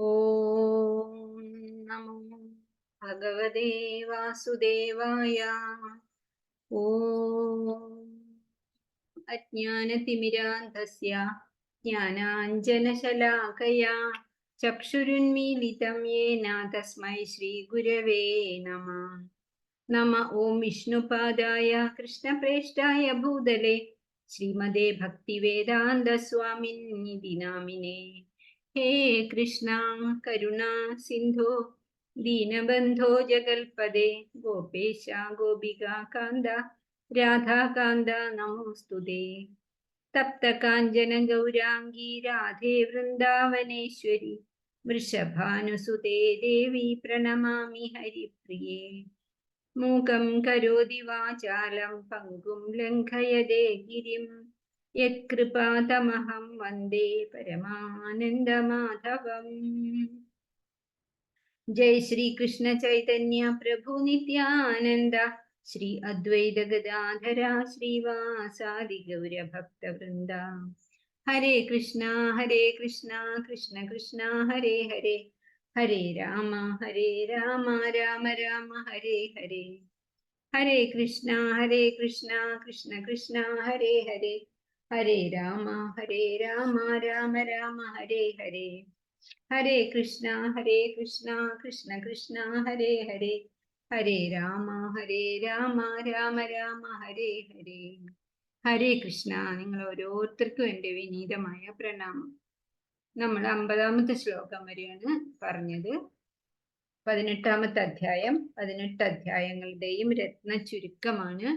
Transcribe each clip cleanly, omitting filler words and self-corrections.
ഓം നമോ ഭഗവതേ വാസുദേവായ. ഓം അജ്ഞാനതിമിരാന്ധസ്യ ജ്ഞാനാഞ്ജനശലാകയാ ചക്ഷുരുന്മീലിതം യേന തസ്മൈ ശ്രീഗുരവേ നമഃ. നമ ഓം വിഷ്ണുപാദായ കൃഷ്ണപ്രേഷ്ഠായ ഭൂതലേ ശ്രീമതേ ഭക്തിവേദാന്തസ്വാമിനിധി നാമിനേ. ഹേ കൃഷ്ണ കരുണാ സിന്ധോ ദീനബന്ധോ ജഗൽപദേ ഗോപേശ ഗോപികാ കാന്ത രാധാകാന്ത നമോസ്തുതേ. തപ്തകാഞ്ചന ഗൗരാംഗീ രാധേ വൃന്ദാവനേശ്വരി വൃഷഭാനുസുതേ ദേവി പ്രണമാമി ഹരിപ്രിയേ. മൂകം കരോതി വാചാലം പങ്കും ലംഘയതേ ഗിരിം യത്കൃപാതമഹം വന്ദേ പരമാനന്ദമാധവം. ജയ ശ്രീ കൃഷ്ണ ചൈതന്യ പ്രഭു നിത്യാനന്ദ ശ്രീ അദ്വൈത ഗദാധര ശ്രീവാസാദി ഗൗരഭക്തവൃന്ദ. ഹരേ കൃഷ്ണ കൃഷ്ണ കൃഷ്ണ ഹരേ ഹരേ, ഹരേ രാമ രാമ രാമ ഹരേ ഹരേ. ഹരേ കൃഷ്ണ കൃഷ്ണ കൃഷ്ണ ഹരേ ഹരേ, ഹരേ രാമ രാമ രാമ ഹരേ ഹരേ. ഹരേ കൃഷ്ണ കൃഷ്ണ കൃഷ്ണ ഹരേ ഹരേ, ഹരേ രാമ രാമ രാമ ഹരേ ഹരേ. ഹരേ കൃഷ്ണ. നിങ്ങൾ ഓരോരുത്തർക്കും എൻ്റെ വിനീതമായ പ്രണാമം. നമ്മൾ 50ാമത്തെ ശ്ലോകം വരെയാണ് പറഞ്ഞത്. 18ാമത്തെ അധ്യായം 18 അധ്യായങ്ങളുടെയും രത്ന ചുരുക്കമാണ്.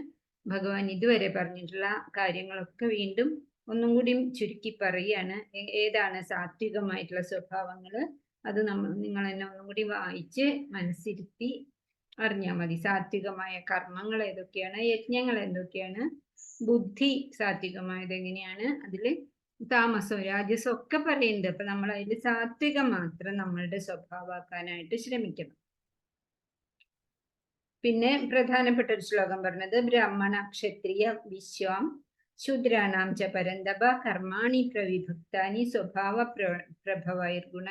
ഭഗവാൻ ഇതുവരെ പറഞ്ഞിട്ടുള്ള കാര്യങ്ങളൊക്കെ വീണ്ടും ഒന്നും കൂടി ചുരുക്കി പറയുകയാണ്. ഏതാണ് സാത്വികമായിട്ടുള്ള സ്വഭാവങ്ങൾ, അത് നിങ്ങൾ എന്നെ ഒന്നും കൂടി വായിച്ച് മനസ്സിരുത്തി അറിഞ്ഞാൽ മതി. സാത്വികമായ കർമ്മങ്ങൾ ഏതൊക്കെയാണ്, യജ്ഞങ്ങൾ എന്തൊക്കെയാണ്, ബുദ്ധി സാത്വികമായത് എങ്ങനെയാണ്, അതിൽ താമസം രാജസം ഒക്കെ പറയുന്നുണ്ട്. അപ്പൊ നമ്മൾ അതിൽ സാത്വികം മാത്രം നമ്മളുടെ സ്വഭാവമാക്കാനായിട്ട് ശ്രമിക്കണം. പിന്നെ പ്രധാനപ്പെട്ട ഒരു ശ്ലോകം പറഞ്ഞത് ബ്രാഹ്മണ ക്ഷത്രിയ വിശ്വാം ശൂദ്രാണാം ച പരന്തപ കർമാണി പ്രവിഭക്താനി സ്വഭാവ പ്രഭവൈർഗുണ.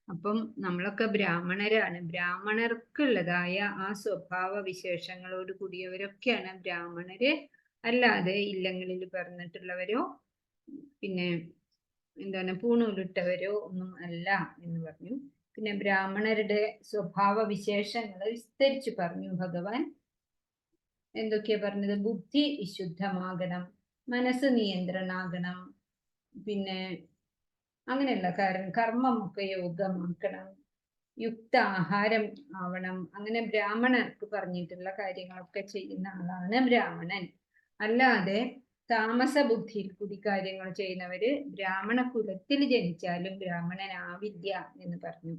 അപ്പം നമ്മളൊക്കെ ബ്രാഹ്മണരാണ്. ബ്രാഹ്മണർക്കുള്ളതായ ആ സ്വഭാവ വിശേഷങ്ങളോട് കൂടിയവരൊക്കെയാണ് ബ്രാഹ്മണര്. അല്ലാതെ ഇല്ലങ്ങളിൽ പറഞ്ഞിട്ടുള്ളവരോ പിന്നെ എന്താണ് പൂണൂലിട്ടവരോ ഒന്നും അല്ല എന്ന് പറഞ്ഞു. പിന്നെ ബ്രാഹ്മണരുടെ സ്വഭാവ വിശേഷങ്ങൾ വിസ്തരിച്ചു പറഞ്ഞു ഭഗവാൻ. എന്തൊക്കെയാ പറഞ്ഞത്? ബുദ്ധി വിശുദ്ധമാകണം, മനസ്സ് നിയന്ത്രണാകണം, പിന്നെ അങ്ങനെയുള്ള കാര്യം കർമ്മമൊക്കെ യോഗമാക്കണം, യുക്ത ആഹാരം ആവണം. അങ്ങനെ ബ്രാഹ്മണർക്ക് പറഞ്ഞിട്ടുള്ള കാര്യങ്ങളൊക്കെ ചെയ്യുന്ന ആളാണ് ബ്രാഹ്മണൻ. അല്ലാതെ താമസ ബുദ്ധിയിൽ കൂടി കാര്യങ്ങൾ ചെയ്യുന്നവര് ബ്രാഹ്മണ കുലത്തിൽ ജനിച്ചാലും ബ്രാഹ്മണനാവില്ല എന്ന് പറഞ്ഞു.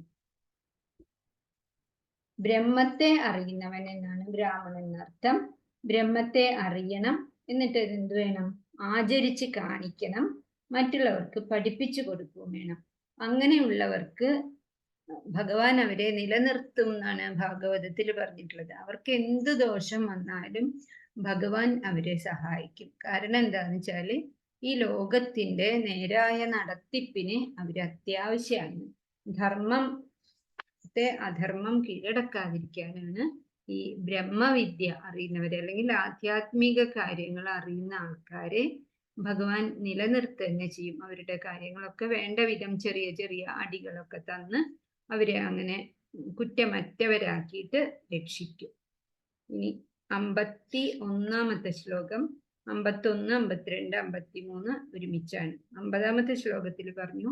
ബ്രഹ്മത്തെ അറിയുന്നവൻ എന്നാണ് ബ്രാഹ്മണൻ എന്നർത്ഥം. ബ്രഹ്മത്തെ അറിയണം, എന്നിട്ട് എന്ത് വേണം? ആചരിച്ച് കാണിക്കണം, മറ്റുള്ളവർക്ക് പഠിപ്പിച്ചു കൊടുക്കുകയും വേണം. അങ്ങനെയുള്ളവർക്ക് ഭഗവാൻ അവരെ നിലനിർത്തും എന്നാണ് ഭാഗവതത്തിൽ പറഞ്ഞിട്ടുള്ളത്. അവർക്ക് എന്ത് ദോഷം വന്നാലും ഭഗവാൻ അവരെ സഹായിക്കും. കാരണം എന്താന്ന് വെച്ചാല് ഈ ലോകത്തിന്റെ നേരായ നടത്തിപ്പിന് അവര് അത്യാവശ്യമാണ്. ധർമ്മത്തെ അധർമ്മം കീഴടക്കാതിരിക്കാനാണ് ഈ ബ്രഹ്മവിദ്യ അറിയുന്നവരെ, അല്ലെങ്കിൽ ആധ്യാത്മിക കാര്യങ്ങൾ അറിയുന്ന ആൾക്കാരെ ഭഗവാൻ നിലനിർത്തുക ചെയ്യും. അവരുടെ കാര്യങ്ങളൊക്കെ വേണ്ട വിധം ചെറിയ ചെറിയ അടികളൊക്കെ തന്ന് അവരെ അങ്ങനെ കുറ്റമറ്റവരാക്കിയിട്ട് രക്ഷിക്കും. ഇനി 51ാമത്തെ ശ്ലോകം, 51, 52, 53 ഒരുമിച്ചാണ്. 50ാമത്തെ ശ്ലോകത്തിൽ പറഞ്ഞു,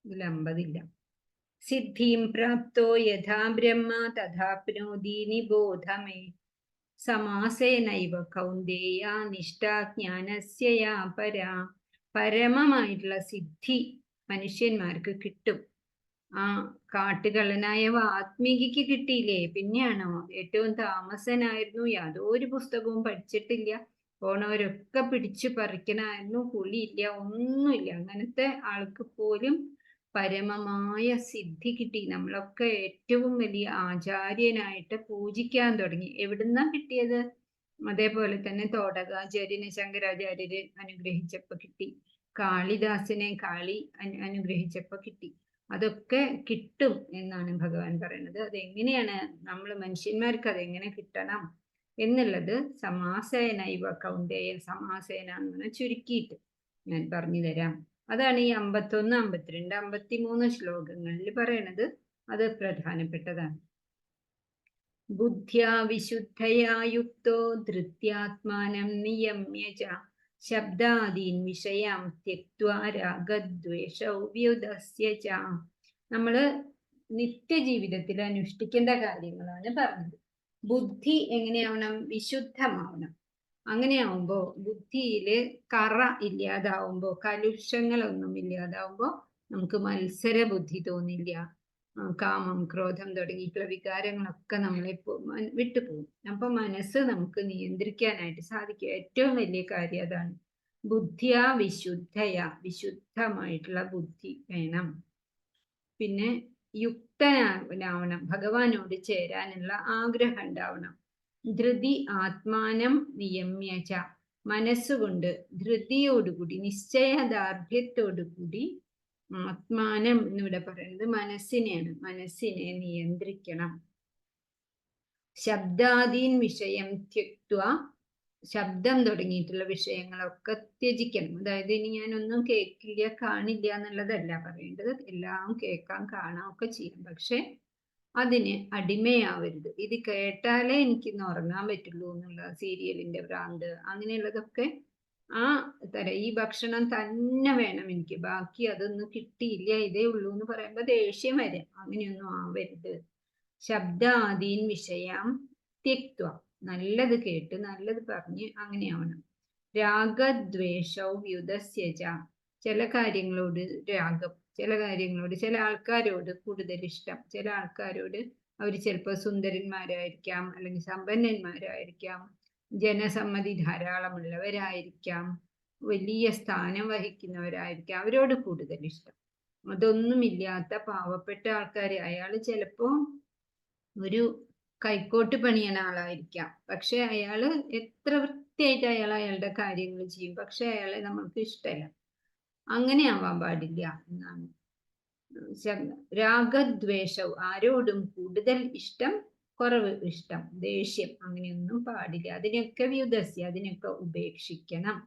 ഇതിൽ 50 ഇല്ല. സിദ്ധിം പ്രാപ്തോ യഥാ ബ്രഹ്മ തഥാപ്നോതി നിബോധമേ സമാസേനൈവ കൗന്ദേയ നിഷ്ഠാ ജ്ഞാനസ്യ യാ പരാ. പരമമായിട്ടുള്ള സിദ്ധി മനുഷ്യന്മാർക്ക് കിട്ടും. ആ കാട്ടുകള്ളനായ വാത്മീകിക്ക് കിട്ടിയില്ലേ? പിന്നെയാണോ? ഏറ്റവും താമസനായിരുന്നു, യാതൊരു പുസ്തകവും പഠിച്ചിട്ടില്ല, പോണവരൊക്കെ പിടിച്ചു പറിക്കണായിരുന്നു, കുളിയില്ല, ഒന്നുമില്ല. അങ്ങനത്തെ ആൾക്ക് പോലും പരമമായ സിദ്ധി കിട്ടി. നമ്മളൊക്കെ ഏറ്റവും വലിയ ആചാര്യനായിട്ട് പൂജിക്കാൻ തുടങ്ങി. എവിടുന്നാ കിട്ടിയത്? അതേപോലെ തന്നെ തോടകാചാര്യനെ ശങ്കരാചാര്യര് അനുഗ്രഹിച്ചപ്പോ കിട്ടി, കാളിദാസനെ കാളി അനുഗ്രഹിച്ചപ്പോ കിട്ടി. അതൊക്കെ കിട്ടും എന്നാണ് ഭഗവാൻ പറയുന്നത്. അതെങ്ങനെയാണ് നമ്മൾ മനുഷ്യന്മാർക്ക് അതെങ്ങനെ കിട്ടണം എന്നുള്ളത് സമാസേന ഇവ കൗന്ദേയ, സമാസേന അങ്ങനെ ചുരുക്കിയിട്ട് ഞാൻ പറഞ്ഞു തരാം. അതാണ് ഈ 51, 52, 53 ശ്ലോകങ്ങളിൽ പറയണത്. അത് പ്രധാനപ്പെട്ടതാണ്. ബുദ്ധ്യാ വിശുദ്ധയാ യുക്തോ ധൃത്യാത്മാനം നിയമ്യ ച ശബ്ദാദീൻ വിഷയാം ത്യക്ത്വാ രാഗദ്വേഷൗ വ്യുദസ്യ ച. നമ്മള് നിത്യജീവിതത്തിൽ അനുഷ്ഠിക്കേണ്ട കാര്യങ്ങളാണ് പറഞ്ഞത്. ബുദ്ധി എങ്ങനെയാവണം? വിശുദ്ധമാവണം. അങ്ങനെയാവുമ്പോ ബുദ്ധിയില് കറ ഇല്ലാതാവുമ്പോ, കലുഷങ്ങളൊന്നും ഇല്ലാതാവുമ്പോ നമുക്ക് മത്സര ബുദ്ധി തോന്നില്ല. കാമം, ക്രോധം തുടങ്ങിയിട്ടുള്ള വികാരങ്ങളൊക്കെ നമ്മളെ വിട്ടുപോകും. അപ്പൊ മനസ്സ് നമുക്ക് നിയന്ത്രിക്കാനായിട്ട് സാധിക്കും. ഏറ്റവും വലിയ കാര്യം അതാണ്. ബുദ്ധിയാ വിശുദ്ധയാ, വിശുദ്ധമായിട്ടുള്ള ബുദ്ധി വേണം. പിന്നെ യുക്തനാവണം, ഭഗവാനോട് ചേരാനുള്ള ആഗ്രഹം ഉണ്ടാവണം. ധൃതി ആത്മാനം നിയമ്യച, മനസ്സുകൊണ്ട് ധൃതിയോടുകൂടി, നിശ്ചയദാർഢ്യത്തോടുകൂടി, ആത്മാനം എന്നിവിടെ പറയുന്നത് മനസ്സിനെയാണ്, മനസ്സിനെ നിയന്ത്രിക്കണം. ശബ്ദാദീൻ വിഷയം ത്യക്ത്വ, ശബ്ദം തുടങ്ങിയിട്ടുള്ള വിഷയങ്ങളൊക്കെ ത്യജിക്കണം. അതായത് ഇനി ഞാനൊന്നും കേൾക്കില്ല, കാണില്ല എന്നുള്ളതല്ല പറയേണ്ടത്. എല്ലാം കേൾക്കാം, കാണാം ഒക്കെ ചെയ്യാം. പക്ഷെ അതിന് അടിമയാവരുത്. ഇത് കേട്ടാലേ എനിക്കിന്ന് ഉറങ്ങാൻ പറ്റുള്ളൂ എന്നുള്ള സീരിയലിന്റെ ഭ്രാന്ത്, അങ്ങനെയുള്ളതൊക്കെ ആ ഈ ഭക്ഷണം തന്നെ വേണം എനിക്ക്, ബാക്കി അതൊന്നും കിട്ടിയില്ല, ഇതേ ഉള്ളൂ എന്ന് പറയുമ്പോ ദേഷ്യം വരെ, അങ്ങനെയൊന്നും ആവരുത്. ശബ്ദാദീൻ വിഷയം ത്യക്ത്വ, നല്ലത് കേട്ട് നല്ലത് പറഞ്ഞ് അങ്ങനെയാവണം. രാഗദ്വേഷൗ വ്യുദസ്യച, ചില കാര്യങ്ങളോട് രാഗം, ചില കാര്യങ്ങളോട്, ചില ആൾക്കാരോട് കൂടുതൽ ഇഷ്ടം, ചില ആൾക്കാരോട് അവർ ചിലപ്പോൾ സുന്ദരന്മാരായിരിക്കാം, അല്ലെങ്കിൽ സമ്പന്നന്മാരായിരിക്കാം, ജനസമ്മതി ധാരാളമുള്ളവരായിരിക്കാം, വലിയ സ്ഥാനം വഹിക്കുന്നവരായിരിക്കാം, അവരോട് കൂടുതൽ ഇഷ്ടം. അതൊന്നുമില്ലാത്ത പാവപ്പെട്ട ആൾക്കാര്, അയാൾ ചിലപ്പോ ഒരു കൈക്കോട്ട് പണിയണ ആളായിരിക്കാം, പക്ഷെ അയാള് എത്ര വൃത്തിയായിട്ട് അയാളുടെ കാര്യങ്ങൾ ചെയ്യും, പക്ഷെ അയാളെ നമ്മൾക്ക് ഇഷ്ടമല്ല. അങ്ങനെ ആവാൻ പാടില്ല എന്നാണ്. രാഗദ്വേഷവും, ആരോടും കൂടുതൽ ഇഷ്ടം, കുറവ് ഇഷ്ടം, ദേഷ്യം, അങ്ങനെയൊന്നും പാടില്ല. അതിനൊക്കെ വ്യുദസ്യ, അതിനൊക്കെ ഉപേക്ഷിക്കണം.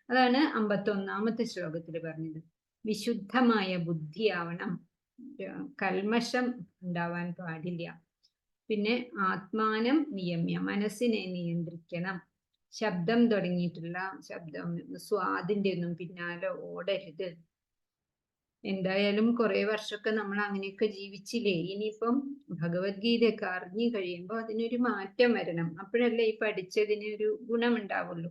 അതാണ് 51ാമത്തെ ശ്ലോകത്തിൽ പറഞ്ഞത്. വിശുദ്ധമായ ബുദ്ധിയാവണം, കൽമഷം ഉണ്ടാവാൻ പാടില്ല. പിന്നെ ആത്മാനം നിയമ്യ, മനസ്സിനെ നിയന്ത്രിക്കണം. ശബ്ദം തുടങ്ങിയിട്ടുള്ള ശബ്ദം, സ്വാദിന്റെ ഒന്നും പിന്നാലെ ഓടരുത്. എന്തായാലും കുറെ വർഷമൊക്കെ നമ്മൾ അങ്ങനെയൊക്കെ ജീവിച്ചില്ലേ. ഇനിയിപ്പം ഭഗവത്ഗീതയൊക്കെ അറിഞ്ഞു കഴിയുമ്പോൾ അതിനൊരു മാറ്റം വരണം. അപ്പോഴല്ലേ ഈ പഠിച്ചതിന് ഒരു ഗുണമുണ്ടാവുള്ളൂ.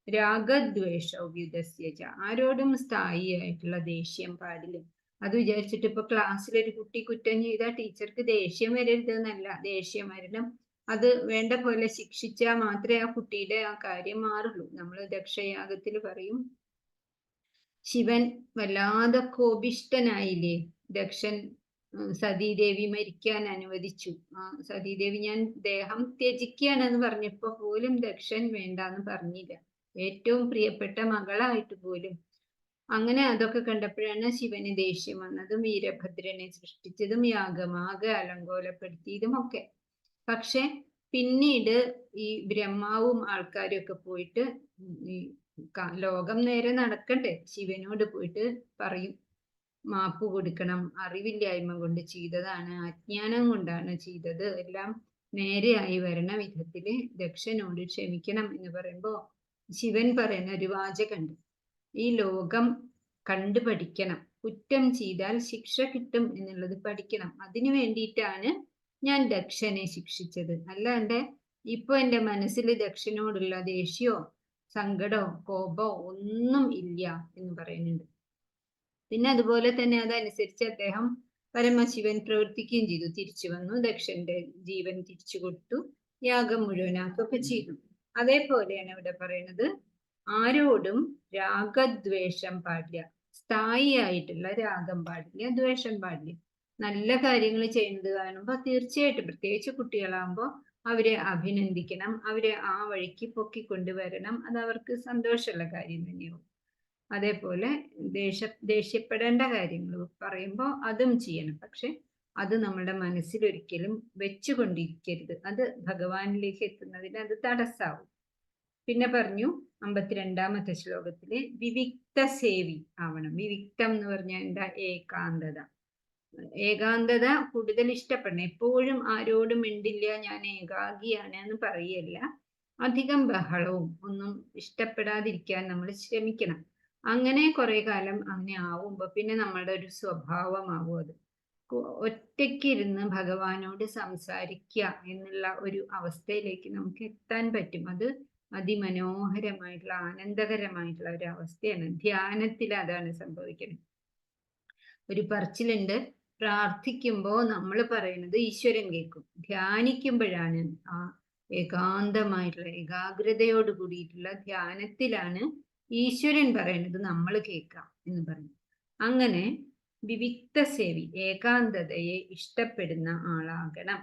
രാഗദ്വേഷൗവ്യുദസ്യച, ആരോടും സ്ഥായിയായിട്ടുള്ള ദേഷ്യം പാടില്ല. അത് വിചാരിച്ചിട്ട് ഇപ്പൊ ക്ലാസ്സിലൊരു കുട്ടി കുറ്റം ചെയ്താൽ ടീച്ചർക്ക് ദേഷ്യം വരരുത് എന്നല്ല, ദേഷ്യം വരണം. അത് വേണ്ട പോലെ ശിക്ഷിച്ചാൽ മാത്രമേ ആ കുട്ടിയുടെ ആ കാര്യം മാറുള്ളൂ. നമ്മൾ ദക്ഷയാഗത്തിൽ പറയും, ശിവൻ വല്ലാതെ കോപിഷ്ഠനായില്ലേ, ദക്ഷൻ സതീദേവി മരിക്കാൻ അനുവദിച്ചു. സതീദേവി ഞാൻ ദേഹം ത്യജിക്കുകയാണെന്ന് പറഞ്ഞപ്പോ പോലും ദക്ഷൻ വേണ്ടാന്ന് പറഞ്ഞില്ല, ഏറ്റവും പ്രിയപ്പെട്ട മകളായിട്ട് പോലും. അങ്ങനെ അതൊക്കെ കണ്ടപ്പോഴാണ് ശിവന് ദേഷ്യം വന്നതും വീരഭദ്രനെ സൃഷ്ടിച്ചതും യാഗമാകെ അലങ്കോലപ്പെടുത്തിയതും ഒക്കെ. പക്ഷെ പിന്നീട് ഈ ബ്രഹ്മാവും ആൾക്കാരും ഒക്കെ പോയിട്ട്, ഈ ലോകം നേരെ നടക്കട്ടെ, ശിവനോട് പോയിട്ട് പറയും, മാപ്പ് കൊടുക്കണം, അറിവില്ലായ്മ കൊണ്ട് ചെയ്തതാണ്, അജ്ഞാനം കൊണ്ടാണ് ചെയ്തത്, എല്ലാം നേരെയായി വരണ വിധത്തില് ദക്ഷനോട് ക്ഷമിക്കണം എന്ന് പറയുമ്പോ ശിവൻ പറയുന്ന ഒരു വാചകമുണ്ട്, ഈ ലോകം കണ്ടു പഠിക്കണം, കുറ്റം ചെയ്താൽ ശിക്ഷ കിട്ടും എന്നുള്ളത് പഠിക്കണം. അതിനു വേണ്ടിയിട്ടാണ് ഞാൻ ദക്ഷനെ ശിക്ഷിച്ചത്, അല്ലാണ്ട് ഇപ്പൊ എൻ്റെ മനസ്സിൽ ദക്ഷനോടുള്ള ദേഷ്യമോ സങ്കടമോ കോപമോ ഒന്നും ഇല്ല എന്ന് പറയുന്നുണ്ട്. പിന്നെ അതുപോലെ തന്നെ അതനുസരിച്ച് അദ്ദേഹം പരമശിവൻ പ്രവർത്തിക്കുകയും ചെയ്തു. തിരിച്ചു വന്നു, ദക്ഷന്റെ ജീവൻ തിരിച്ചു കൊടുത്തു, യാഗം മുഴുവനാക്കുകയൊക്കെ ചെയ്തു. അതേപോലെയാണ് ഇവിടെ പറയുന്നത്, ആരോടും രാഗദ്വേഷം പാടില്ല, സ്ഥായിയായിട്ടുള്ള രാഗം പാടില്ല, ദ്വേഷം പാടില്ല. നല്ല കാര്യങ്ങൾ ചെയ്യുന്നത് കാണുമ്പോൾ തീർച്ചയായിട്ടും, പ്രത്യേകിച്ച് കുട്ടികളാകുമ്പോൾ അവരെ അഭിനന്ദിക്കണം, അവരെ ആ വഴിക്ക് പൊക്കിക്കൊണ്ടുവരണം. അത് അവർക്ക് സന്തോഷമുള്ള കാര്യം തന്നെയാവും. അതേപോലെ ദേഷ്യപ്പെടേണ്ട കാര്യങ്ങൾ പറയുമ്പോൾ അതും ചെയ്യണം. പക്ഷെ അത് നമ്മുടെ മനസ്സിലൊരിക്കലും വെച്ചുകൊണ്ടിരിക്കരുത്. അത് ഭഗവാനിലേക്ക് എത്തുന്നതിന് അത് തടസ്സാവും. പിന്നെ പറഞ്ഞു 52ാമത്തെ ശ്ലോകത്തില് വിവിക്ത സേവി ആവണം. വിവിക്തം എന്ന് പറഞ്ഞാൽ എന്താ? ഏകാന്തത. ഏകാന്തത കൂടുതൽ ഇഷ്ടപ്പെടണം. എപ്പോഴും ആരോടും മിണ്ടില്ല, ഞാൻ ഏകാഗിയാണ് എന്ന് പറയല്ല. അധികം ബഹളവും ഒന്നും ഇഷ്ടപ്പെടാതിരിക്കാൻ നമ്മൾ ശ്രമിക്കണം. അങ്ങനെ കുറെ കാലം അങ്ങനെ ആവുമ്പോ പിന്നെ നമ്മുടെ ഒരു സ്വഭാവമാവും അത്. ഒറ്റയ്ക്കിരുന്ന് ഭഗവാനോട് സംസാരിക്കുക എന്നുള്ള ഒരു അവസ്ഥയിലേക്ക് നമുക്ക് എത്താൻ പറ്റും. അത് അതിമനോഹരമായിട്ടുള്ള ആനന്ദകരമായിട്ടുള്ള ഒരു അവസ്ഥയാണ്. ധ്യാനത്തിൽ അതാണ് സംഭവിക്കുന്നത്. ഒരു പറച്ചിലുണ്ട്, പ്രാർത്ഥിക്കുമ്പോൾ നമ്മൾ പറയുന്നത് ഈശ്വരൻ കേൾക്കും. ധ്യാനിക്കുമ്പോഴാണ് ആ ഏകാന്തമായിട്ടുള്ള ഏകാഗ്രതയോട് കൂടിയിട്ടുള്ള ധ്യാനത്തിലാണ് ഈശ്വരൻ പറയുന്നത് നമ്മൾ കേൾക്കാം എന്ന് പറഞ്ഞു. അങ്ങനെ വിവിക്ത സേവി, ഏകാന്തതയെ ഇഷ്ടപ്പെടുന്ന ആളാകണം.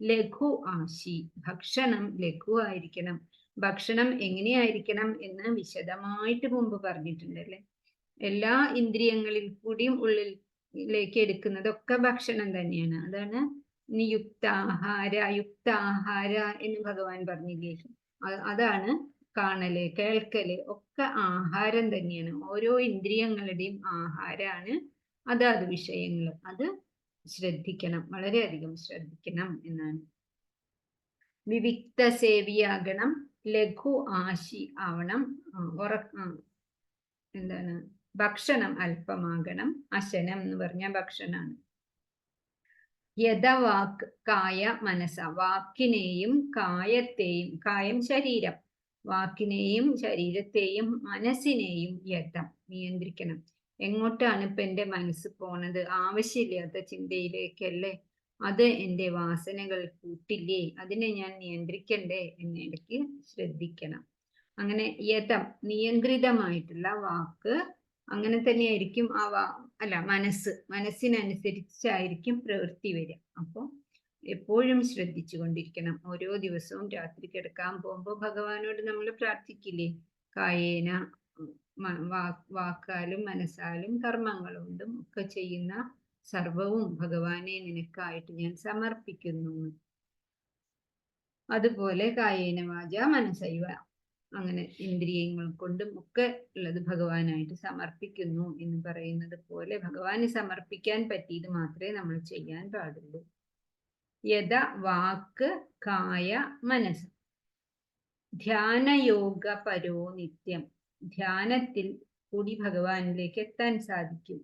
ലഘു ആശി, ഭക്ഷണം ലഘുവായിരിക്കണം. ഭക്ഷണം എങ്ങനെയായിരിക്കണം എന്ന് വിശദമായിട്ട് മുമ്പ് പറഞ്ഞിട്ടുണ്ടല്ലേ. എല്ലാ ഇന്ദ്രിയങ്ങളിൽ കൂടിയും ഉള്ളിലേക്ക് എടുക്കുന്നതൊക്കെ ഭക്ഷണം തന്നെയാണ്. അതാണ് യുക്താഹാര എന്ന് ഭഗവാൻ പറഞ്ഞില്ലേ. അതാണ് കാണല്, കേൾക്കല് ഒക്കെ ആഹാരം തന്നെയാണ്. ഓരോ ഇന്ദ്രിയങ്ങളുടെയും ആഹാരമാണ് അതാത് വിഷയങ്ങൾ. അത് ശ്രദ്ധിക്കണം, വളരെയധികം ശ്രദ്ധിക്കണം എന്നാണ്. വിവിക്ത സേവിയാകണം, ലഘു ആശി ആവണം, എന്താണ്, ഭക്ഷണം അല്പമാകണം. അശനം എന്ന് പറഞ്ഞ ഭക്ഷണമാണ്. യഥവാക് കായ മനസ, വാക്കിനെയും കായത്തെയും, കായം ശരീരം, വാക്കിനെയും ശരീരത്തെയും മനസ്സിനെയും യഥം നിയന്ത്രിക്കണം. എങ്ങോട്ടാണ് ഇപ്പൊ എൻ്റെ മനസ്സ് പോണത്? ആവശ്യമില്ലാത്ത ചിന്തയിലേക്കല്ലേ? അത് എൻ്റെ വാസനകൾ കൂട്ടില്ലേ? അതിനെ ഞാൻ നിയന്ത്രിക്കണ്ടേ എന്നിടയ്ക്ക് ശ്രദ്ധിക്കണം. അങ്ങനെ യഥം, നിയന്ത്രിതമായിട്ടുള്ള വാക്ക്, അങ്ങനെ തന്നെയായിരിക്കും മനസ്സിനനുസരിച്ചായിരിക്കും പ്രവൃത്തി വരിക. അപ്പോൾ എപ്പോഴും ശ്രദ്ധിച്ചു കൊണ്ടിരിക്കണം. ഓരോ ദിവസവും രാത്രി കിടക്കാൻ പോകുമ്പോൾ ഭഗവാനോട് നമ്മൾ പ്രാർത്ഥിക്കില്ലേ? കായേന, വാക്കാലും മനസ്സാലും കർമ്മങ്ങൾ കൊണ്ടും ഒക്കെ ചെയ്യുന്ന സർവവും ഭഗവാനെ നിനക്കായിട്ട് ഞാൻ സമർപ്പിക്കുന്നു. അതുപോലെ കായേന വാച മനസ്സൈവ, അങ്ങനെ ഇന്ദ്രിയങ്ങൾ കൊണ്ടും ഒക്കെ ഉള്ളത് ഭഗവാനായിട്ട് സമർപ്പിക്കുന്നു എന്ന് പറയുന്നത് പോലെ ഭഗവാന് സമർപ്പിക്കാൻ പറ്റിയത് മാത്രമേ നമ്മൾ ചെയ്യാൻ പാടുള്ളൂ. യഥ വാക്ക് കായ മനസ്സ്. ധ്യാനയോഗ പരോ നിത്യം, ധ്യാനത്തിൽ കൂടി ഭഗവാനിലേക്ക് എത്താൻ സാധിക്കും.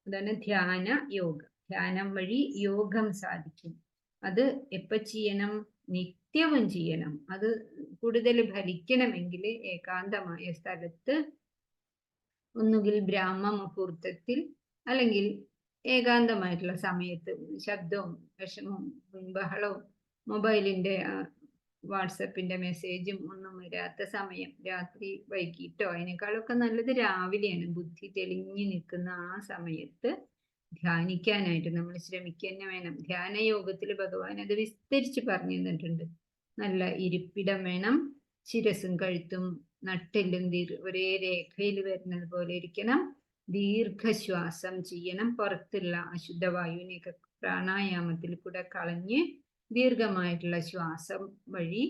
അതാണ് ധ്യാന യോഗ. ധ്യാനം വഴി യോഗം സാധിക്കും. അത് എപ്പോ ചെയ്യണം? നിത്യവും ചെയ്യണം. അത് കൂടുതൽ ഫലിക്കണമെങ്കിൽ ഏകാന്തമായ സ്ഥലത്ത്, ഒന്നുകിൽ ബ്രാഹ്മ മുഹൂർത്തത്തിൽ, അല്ലെങ്കിൽ ഏകാന്തമായിട്ടുള്ള സമയത്ത്, ശബ്ദവും വിഷമവും ബഹളവും മൊബൈലിന്റെ വാട്സപ്പിന്റെ മെസ്സേജും ഒന്നും വരാത്ത സമയം, രാത്രി വൈകിട്ടോ, അതിനേക്കാളൊക്കെ നല്ലത് രാവിലെയാണ്. ബുദ്ധി തെളിഞ്ഞു നിൽക്കുന്ന ആ സമയത്ത് ധ്യാനിക്കാനായിട്ട് നമ്മൾ ശ്രമിക്കുക തന്നെ വേണം. ധ്യാനയോഗത്തിൽ ഭഗവാൻ അത് വിസ്തരിച്ച് പറഞ്ഞു തന്നിട്ടുണ്ട്. നല്ല ഇരിപ്പിടം വേണം, ശിരസും കഴുത്തും നട്ടെല്ലും ഒരേ രേഖയിൽ വരുന്നത് പോലെ ഇരിക്കണം. ദീർഘശ്വാസം ചെയ്യണം. പുറത്തുള്ള അശുദ്ധവായുവിനെയൊക്കെ പ്രാണായാമത്തിൽ കൂടെ കളഞ്ഞ് ദീർഘമായിട്ടുള്ള ശ്വാസം വഴി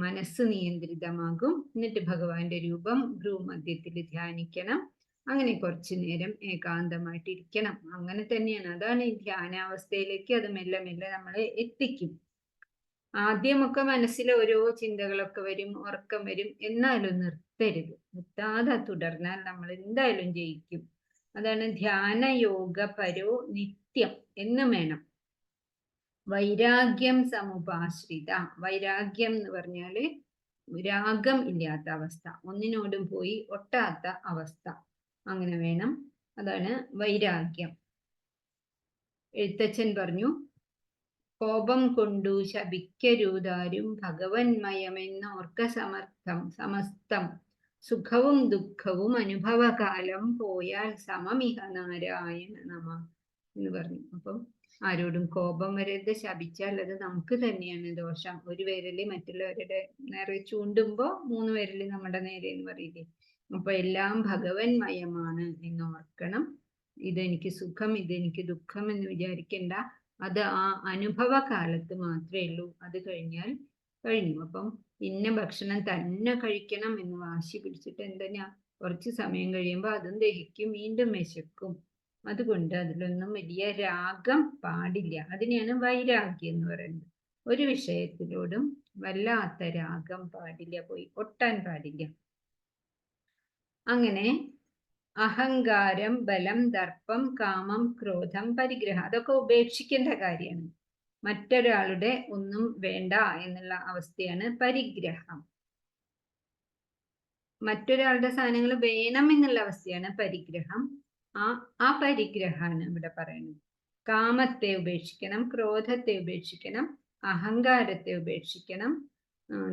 മനസ്സ് നിയന്ത്രിതമാകും. എന്നിട്ട് ഭഗവാന്റെ രൂപം ഭ്രൂമധ്യത്തിൽ ധ്യാനിക്കണം. അങ്ങനെ കുറച്ചു നേരം ഏകാന്തമായിട്ട് ഇരിക്കണം. അങ്ങനെ തന്നെയാണ്. അതാണ് ഈ ധ്യാനാവസ്ഥയിലേക്ക് അത് മെല്ലെ മെല്ലെ നമ്മളെ എത്തിക്കും. ആദ്യമൊക്കെ മനസ്സിൽ ഓരോ ചിന്തകളൊക്കെ വരും, ഉറക്കം വരും. എന്നാലും നിർത്തരുത്. നിർത്താതെ തുടർന്നാൽ നമ്മൾ എന്തായാലും ജയിക്കും. അതാണ് ധ്യാനയോഗ പരോ നിത്യം എന്ന് വേണം. വൈരാഗ്യം സമുപാശ്രിത. വൈരാഗ്യം എന്ന് പറഞ്ഞാല് രാഗം ഇല്ലാത്ത അവസ്ഥ, ഒന്നിനോടും പോയി ഒട്ടാത്ത അവസ്ഥ. അങ്ങനെ വേണം. അതാണ് വൈരാഗ്യം. എഴുത്തച്ഛൻ പറഞ്ഞു, കോപം കൊണ്ടു ശപിക്കരുതാരും ഭഗവന്മയമെന്നോർക്ക സമസ്തം സുഖവും ദുഃഖവും അനുഭവകാലം പോയാൽ സമമിഹ നാരായണ നമ എന്ന് പറഞ്ഞു. അപ്പം ആരോടും കോപം വരരുത്. ശപിച്ചാൽ അത് നമുക്ക് തന്നെയാണ് ദോഷം. ഒരു വിരല് മറ്റുള്ളവരുടെ നേരെ ചൂണ്ടുമ്പോ 3 വിരല് നമ്മുടെ നേരെ എന്ന് പറയില്ലേ. അപ്പൊ എല്ലാം ഭഗവന്മയമാണ് എന്ന് ഓർക്കണം. ഇതെനിക്ക് സുഖം, ഇതെനിക്ക് ദുഃഖം എന്ന് വിചാരിക്കണ്ട. അത് ആ അനുഭവ കാലത്ത് മാത്രമേ ഉള്ളൂ. അത് കഴിഞ്ഞാൽ കഴിഞ്ഞു. അപ്പം ഇന്ന ഭക്ഷണം തന്നെ കഴിക്കണം എന്ന് വാശി പിടിച്ചിട്ട് എന്തിനാ? കുറച്ച് സമയം കഴിയുമ്പോൾ അതും ദഹിക്കും, വീണ്ടും വിശക്കും. അതുകൊണ്ട് അതിലൊന്നും വലിയ രാഗം പാടില്ല. അതിനെയാണ് വൈരാഗ്യം എന്ന് പറയുന്നത്. ഒരു വിഷയത്തിലോടും വല്ലാത്ത രാഗം പാടില്ല, പോയി ഒട്ടാൻ പാടില്ല. അങ്ങനെ അഹങ്കാരം, ബലം, ദർപ്പം, കാമം, ക്രോധം, പരിഗ്രഹം അതൊക്കെ ഉപേക്ഷിക്കേണ്ട കാര്യമാണ്. മറ്റൊരാളുടെ ഒന്നും വേണ്ട എന്നുള്ള അവസ്ഥയാണ് പരിഗ്രഹം. മറ്റൊരാളുടെ സാധനങ്ങൾ വേണം എന്നുള്ള അവസ്ഥയാണ് പരിഗ്രഹം. ആ പരിഗ്രഹമാണ് ഇവിടെ പറയുന്നത്. കാമത്തെ ഉപേക്ഷിക്കണം, ക്രോധത്തെ ഉപേക്ഷിക്കണം, അഹങ്കാരത്തെ ഉപേക്ഷിക്കണം,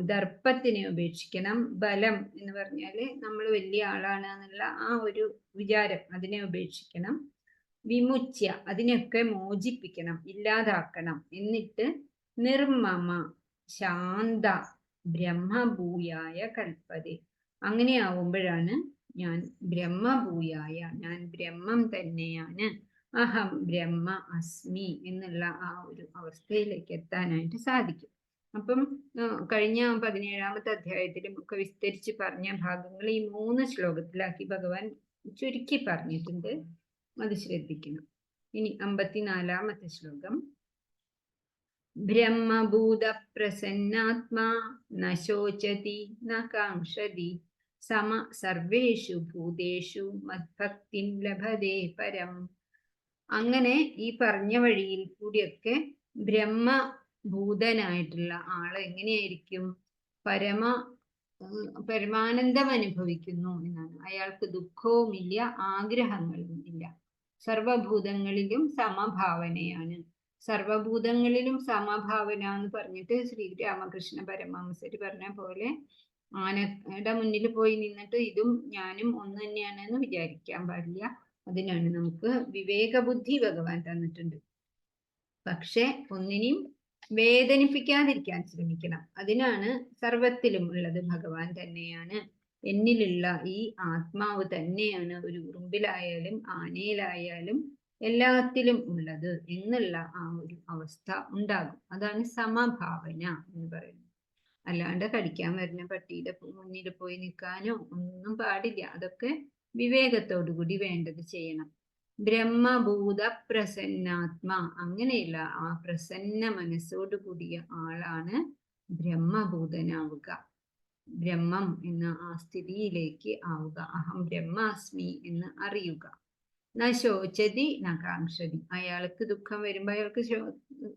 ദർപ്പത്തിനെ ഉപേക്ഷിക്കണം, ബലം എന്ന് പറഞ്ഞാല് നമ്മൾ വലിയ ആളാണ് എന്നുള്ള ആ ഒരു വിചാരം, അതിനെ ഉപേക്ഷിക്കണം, വിമുച്യ അതിനെയൊക്കെ മോചിപ്പിക്കണം, ഇല്ലാതാക്കണം. എന്നിട്ട് നിർമ്മമ ശാന്ത ബ്രഹ്മഭൂയായ കൽപ്പതേ. അങ്ങനെ ആവുമ്പോഴാണ് ഞാൻ ബ്രഹ്മഭൂയായ, ഞാൻ ബ്രഹ്മം തന്നെയാണ്, അഹം ബ്രഹ്മ അസ്മി എന്നുള്ള ആ ഒരു അവസ്ഥയിലേക്ക് എത്താനായിട്ട് സാധിക്കും. അപ്പം കഴിഞ്ഞ 17ാമത്തെ അധ്യായത്തിലും ഒക്കെ വിസ്തരിച്ച് പറഞ്ഞ ഭാഗങ്ങൾ ഈ 3 ശ്ലോകത്തിലാക്കി ഭഗവാൻ ചുരുക്കി പറഞ്ഞിട്ടുണ്ട്. അത് ശ്രദ്ധിക്കണം. ഇനി 54ാമത്തെ ശ്ലോകം. ബ്രഹ്മഭൂത പ്രസന്നാത്മാ ന ശോചതി ന കാംക്ഷതി സമ സർവേഷു ഭൂതേഷു മദ്ഭക്തിം ലഭതേ പരം. അങ്ങനെ ഈ പറഞ്ഞ വഴിയിൽ കൂടിയൊക്കെ ബ്രഹ്മഭൂതനായിട്ടുള്ള ആള് എങ്ങനെയായിരിക്കും? പരമാനന്ദം അനുഭവിക്കുന്നു എന്നാണ്. അയാൾക്ക് ദുഃഖവുമില്ല, ആഗ്രഹങ്ങളും ഇല്ല. സർവഭൂതങ്ങളിലും സമഭാവനയാണ്. സർവഭൂതങ്ങളിലും സമഭാവന എന്ന് പറഞ്ഞിട്ട് ശ്രീരാമകൃഷ്ണ പരമഹംസര് പറഞ്ഞ പോലെ ആനയുടെ മുന്നിൽ പോയി നിന്നിട്ട് ഇതും ഞാനും ഒന്ന് തന്നെയാണെന്ന് വിചാരിക്കാൻ പാടില്ല. അതിനാണ് നമുക്ക് വിവേകബുദ്ധി ഭഗവാൻ തന്നിട്ടുണ്ട്. പക്ഷെ ഒന്നിനെയും വേദനിപ്പിക്കാതിരിക്കാൻ ശ്രമിക്കണം. അതിനാണ് സർവത്തിലും ഉള്ളത് ഭഗവാൻ തന്നെയാണ്. എന്നിലുള്ള ഈ ആത്മാവ് തന്നെയാണ് ഒരു ഉറുമ്പിലായാലും ആനയിലായാലും എല്ലാത്തിലും ഉള്ളത് എന്നുള്ള ആ ഒരു അവസ്ഥ ഉണ്ടാകും. അതാണ് സമഭാവന എന്ന് പറയുന്നത്. അല്ലാണ്ട് കടിക്കാൻ വരുന്ന പട്ടിയുടെ മുന്നിൽ പോയി നിൽക്കാനോ ഒന്നും പാടില്ല. അതൊക്കെ വിവേകത്തോടുകൂടി വേണ്ടത് ചെയ്യണം. ബ്രഹ്മഭൂത പ്രസന്നാത്മ, അങ്ങനെയുള്ള ആ പ്രസന്ന മനസ്സോടു കൂടിയ ആളാണ് ബ്രഹ്മഭൂതനാവുക. ബ്രഹ്മം എന്ന ആ സ്ഥിതിയിലേക്ക് ആവുക. അഹം ബ്രഹ്മാസ്മി എന്ന് അറിയുക. ന ശോചതി ന കാംക്ഷതി. അയാൾക്ക് ദുഃഖം വരുമ്പോ അയാൾക്ക്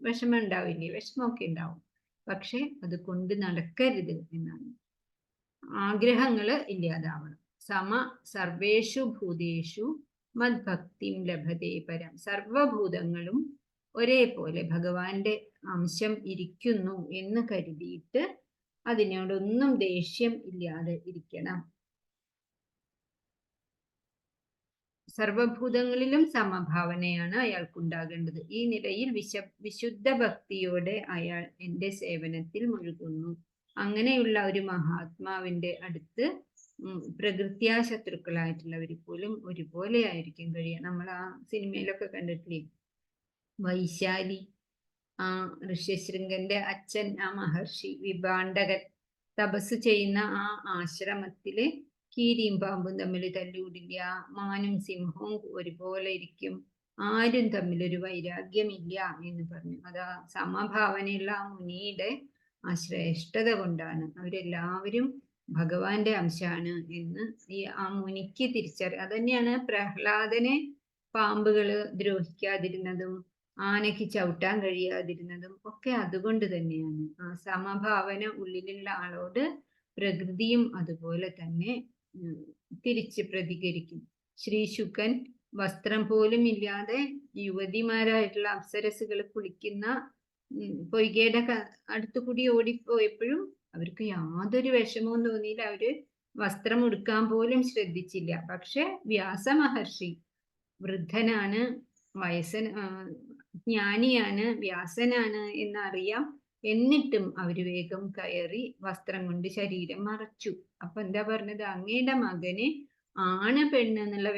വിഷമം ഉണ്ടാവില്ലേ? വിഷമമൊക്കെ ഉണ്ടാവും. പക്ഷെ അത് കൊണ്ട് നടക്കരുത് എന്നാണ്. ആഗ്രഹങ്ങള് ഇല്ലാതാവണം. സമ സർവേഷു ഭൂതേഷു മദ്ഭക്തിം ലഭതേ പരം. സർവഭൂതങ്ങളും ഒരേപോലെ ഭഗവാന്റെ അംശം ഇരിക്കുന്നു എന്ന് കരുതിയിട്ട് അതിനോടൊന്നും ദേഷ്യം ഇല്ലാതെ ഇരിക്കണം. സർവഭൂതങ്ങളിലും സമഭാവനയാണ് അയാൾക്കുണ്ടാകേണ്ടത്. ഈ നിലയിൽ വിശുദ്ധ ഭക്തിയോടെ അയാൾ എൻ്റെ സേവനത്തിൽ മുഴുകുന്നു. അങ്ങനെയുള്ള ഒരു മഹാത്മാവിന്റെ അടുത്ത് പ്രകൃത്യാ ശത്രുക്കളായിട്ടുള്ളവർ പോലും ഒരുപോലെ ആയിരിക്കും കഴിയുക. നമ്മൾ ആ സിനിമയിലൊക്കെ കണ്ടിട്ടില്ലേ, വൈശാലി, ആ ഋഷ്യശൃംഗന്റെ അച്ഛൻ, ആ മഹർഷി വിഭാണ്ഡകൻ തപസ് ചെയ്യുന്ന ആ ആശ്രമത്തില് കീരിയും പാമ്പും തമ്മിൽ തല്ലുകൂടില്ല, മാനും സിംഹവും ഒരുപോലെ ഇരിക്കും, ആരും തമ്മിലൊരു വൈരാഗ്യമില്ല എന്ന് പറഞ്ഞു. അതാ സമഭാവനയുള്ള ആ മുനിയുടെ ആ ശ്രേഷ്ഠത കൊണ്ടാണ്. അവരെല്ലാവരും ഭഗവാന്റെ അംശമാണ് എന്ന് ആ മുനിക്ക് അതന്നെയാണ് പ്രഹ്ലാദനെ പാമ്പുകള് ദ്രോഹിക്കാതിരുന്നതും ആനയ്ക്ക് ചവിട്ടാൻ കഴിയാതിരുന്നതും ഒക്കെ അതുകൊണ്ട് തന്നെയാണ്. ആ സമഭാവന ഉള്ളിലുള്ള ആളോട് പ്രകൃതിയും അതുപോലെ തന്നെ തിരിച്ച് പ്രതികരിക്കും. ശ്രീശുകൻ വസ്ത്രം പോലും ഇല്ലാതെ യുവതിമാരായിട്ടുള്ള അപ്സരസുകൾ കുളിക്കുന്ന പൊയ്കയുടെ അടുത്തു കൂടി ഓടിപ്പോയപ്പോഴും അവർക്ക് യാതൊരു വിഷമവും തോന്നിയില്ല. അവര് വസ്ത്രം ഉടുക്കാൻ പോലും ശ്രദ്ധിച്ചില്ല. പക്ഷെ വ്യാസ മഹർഷി വൃദ്ധനാണ്, ജ്ഞാനിയാണ്, വ്യാസനാണ് എന്നറിയാം. എന്നിട്ടും അവര് വേഗം കയറി വസ്ത്രം കൊണ്ട് ശരീരം മറച്ചു. അപ്പൊ എന്താ പറഞ്ഞത്? അങ്ങയുടെ മകന് ആണ് പെണ്ണ് എന്നുള്ള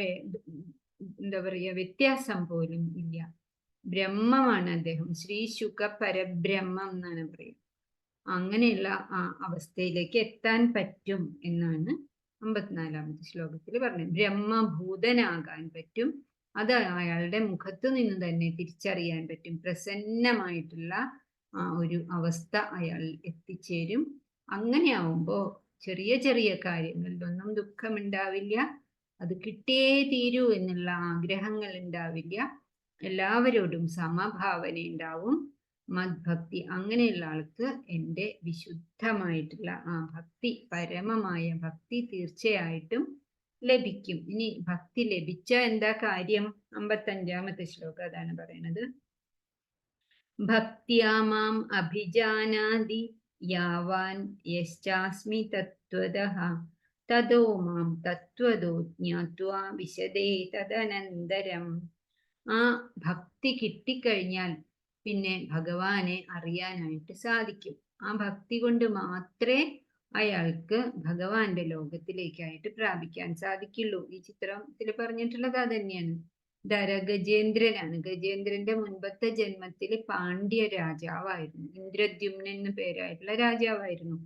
എന്താ പറയാ വ്യത്യാസം പോലും ഇല്ല. ബ്രഹ്മമാണ് അദ്ദേഹം. ശ്രീ ശുക പരബ്രഹ്മം എന്നാണ് പറയുക. അങ്ങനെയുള്ള ആ അവസ്ഥയിലേക്ക് എത്താൻ പറ്റും എന്നാണ് 54-ാമത്തെ ശ്ലോകത്തിൽ പറഞ്ഞത്. ബ്രഹ്മഭൂതനാകാൻ പറ്റും. അത് അയാളുടെ മുഖത്തു നിന്ന് തന്നെ തിരിച്ചറിയാൻ പറ്റും. പ്രസന്നമായിട്ടുള്ള ഒരു അവസ്ഥ അയാൾ എത്തിച്ചേരും. അങ്ങനെയാവുമ്പോ ചെറിയ ചെറിയ കാര്യങ്ങളിലൊന്നും ദുഃഖമുണ്ടാവില്ല. അത് കിട്ടിയേ തീരൂ എന്നുള്ള ആഗ്രഹങ്ങൾ ഉണ്ടാവില്ല. എല്ലാവരോടും സമഭാവന ഉണ്ടാവും. മദ്ഭക്തി, അങ്ങനെയുള്ള ആൾക്ക് എൻ്റെ വിശുദ്ധമായിട്ടുള്ള ആ ഭക്തി, പരമമായ ഭക്തി തീർച്ചയായിട്ടും ലഭിക്കും. ഇനി ഭക്തി ലഭിച്ച എന്താ കാര്യം? 55-ാമത്തെ ശ്ലോകം അതാണ് പറയുന്നത്. ഭക്ത്യാ മാം അഭിജാനാതി യാവാൻ യശ്ചാസ്മി തത്വതഃ തതോ മാം തത്വതോ ജ്ഞാത്വാ വിശദേ തദനന്തരം. ആ ഭക്തി കിട്ടിക്കഴിഞ്ഞാൽ പിന്നെ ഭഗവാനെ അറിയാനായിട്ട് സാധിക്കും. ആ ഭക്തി കൊണ്ട് മാത്രമേ അയാൾക്ക് ഭഗവാന്റെ ലോകത്തിലേക്കായിട്ട് പ്രാപിക്കാൻ സാധിക്കുള്ളൂ. ഈ ചിത്രത്തിൽ പറഞ്ഞിട്ടുള്ളത് അത് തന്നെയാണ്. ഗജേന്ദ്രനാണ്. ഗജേന്ദ്രന്റെ മുൻപത്തെ ജന്മത്തിൽ പാണ്ഡ്യ രാജാവായിരുന്നു. ഇന്ദ്രദ്യുമ്നൻ എന്ന് പേരായിട്ടുള്ള രാജാവായിരുന്നു.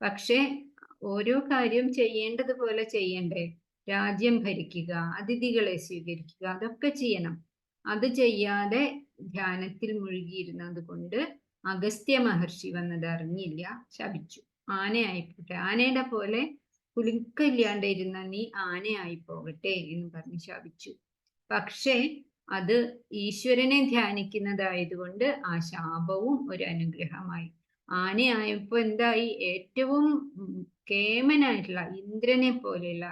പക്ഷെ ഓരോ കാര്യം ചെയ്യേണ്ടതുപോലെ ചെയ്യണ്ടേ? രാജ്യം ഭരിക്കുക, അതിഥികളെ സ്വീകരിക്കുക, അതൊക്കെ ചെയ്യണം. അത് ചെയ്യാതെ ധ്യാനത്തിൽ മുഴുകിയിരുന്നത് കൊണ്ട് അഗസ്ത്യ മഹർഷി വന്നത് അറിഞ്ഞില്ല, ശപിച്ചു. ആനയായിപ്പോട്ടെ, ആനയുടെ പോലെ കുലുക്കില്ലാണ്ടിരുന്ന നീ ആനയായി പോകട്ടെ എന്ന് പറഞ്ഞ് ശപിച്ചു. പക്ഷേ അത് ഈശ്വരനെ ധ്യാനിക്കുന്നതായതുകൊണ്ട് ആ ശാപവും ഒരു അനുഗ്രഹമായി. ആനയായപ്പോ എന്തായി? ഏറ്റവും കേമനായിട്ടുള്ള ഇന്ദ്രനെ പോലെയുള്ള,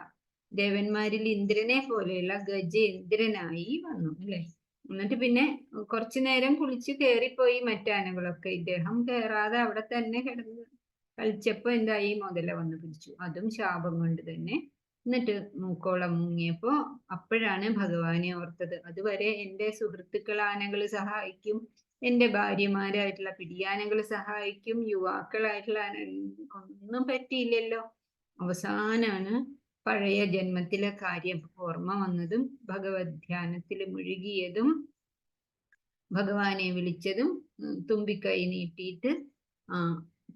ദേവന്മാരിൽ ഇന്ദ്രനെ പോലെയുള്ള ഗജേന്ദ്രനായി വന്നു അല്ലെ. എന്നിട്ട് പിന്നെ കുറച്ചു നേരം കുളിച്ച് കയറിപ്പോയി മറ്റാനകളൊക്കെ. ഇദ്ദേഹം കയറാതെ അവിടെ തന്നെ കിടന്ന് കളിച്ചപ്പോ എന്തായി? മുതല വന്ന് പിടിച്ചു. അതും ശാപം കൊണ്ട് തന്നെ. എന്നിട്ട് മൂക്കോളം മുങ്ങിയപ്പോ അപ്പോഴാണ് ഭഗവാനെ ഓർത്തത്. അതുവരെ എൻ്റെ സുഹൃത്തുക്കൾ ആനകൾ സഹായിക്കും, എൻ്റെ ഭാര്യമാരായിട്ടുള്ള പിടിയാനകൾ സഹായിക്കും, യുവാക്കളായിട്ടുള്ള ഒന്നും പറ്റിയില്ലല്ലോ. അവസാനാണ് പഴയ ജന്മത്തിലെ കാര്യം ഓർമ്മ വന്നതും ഭഗവത് ധ്യാനത്തിൽ മുഴുകിയതും ഭഗവാനെ വിളിച്ചതും തുമ്പിക്കൈ നീട്ടിയിട്ട്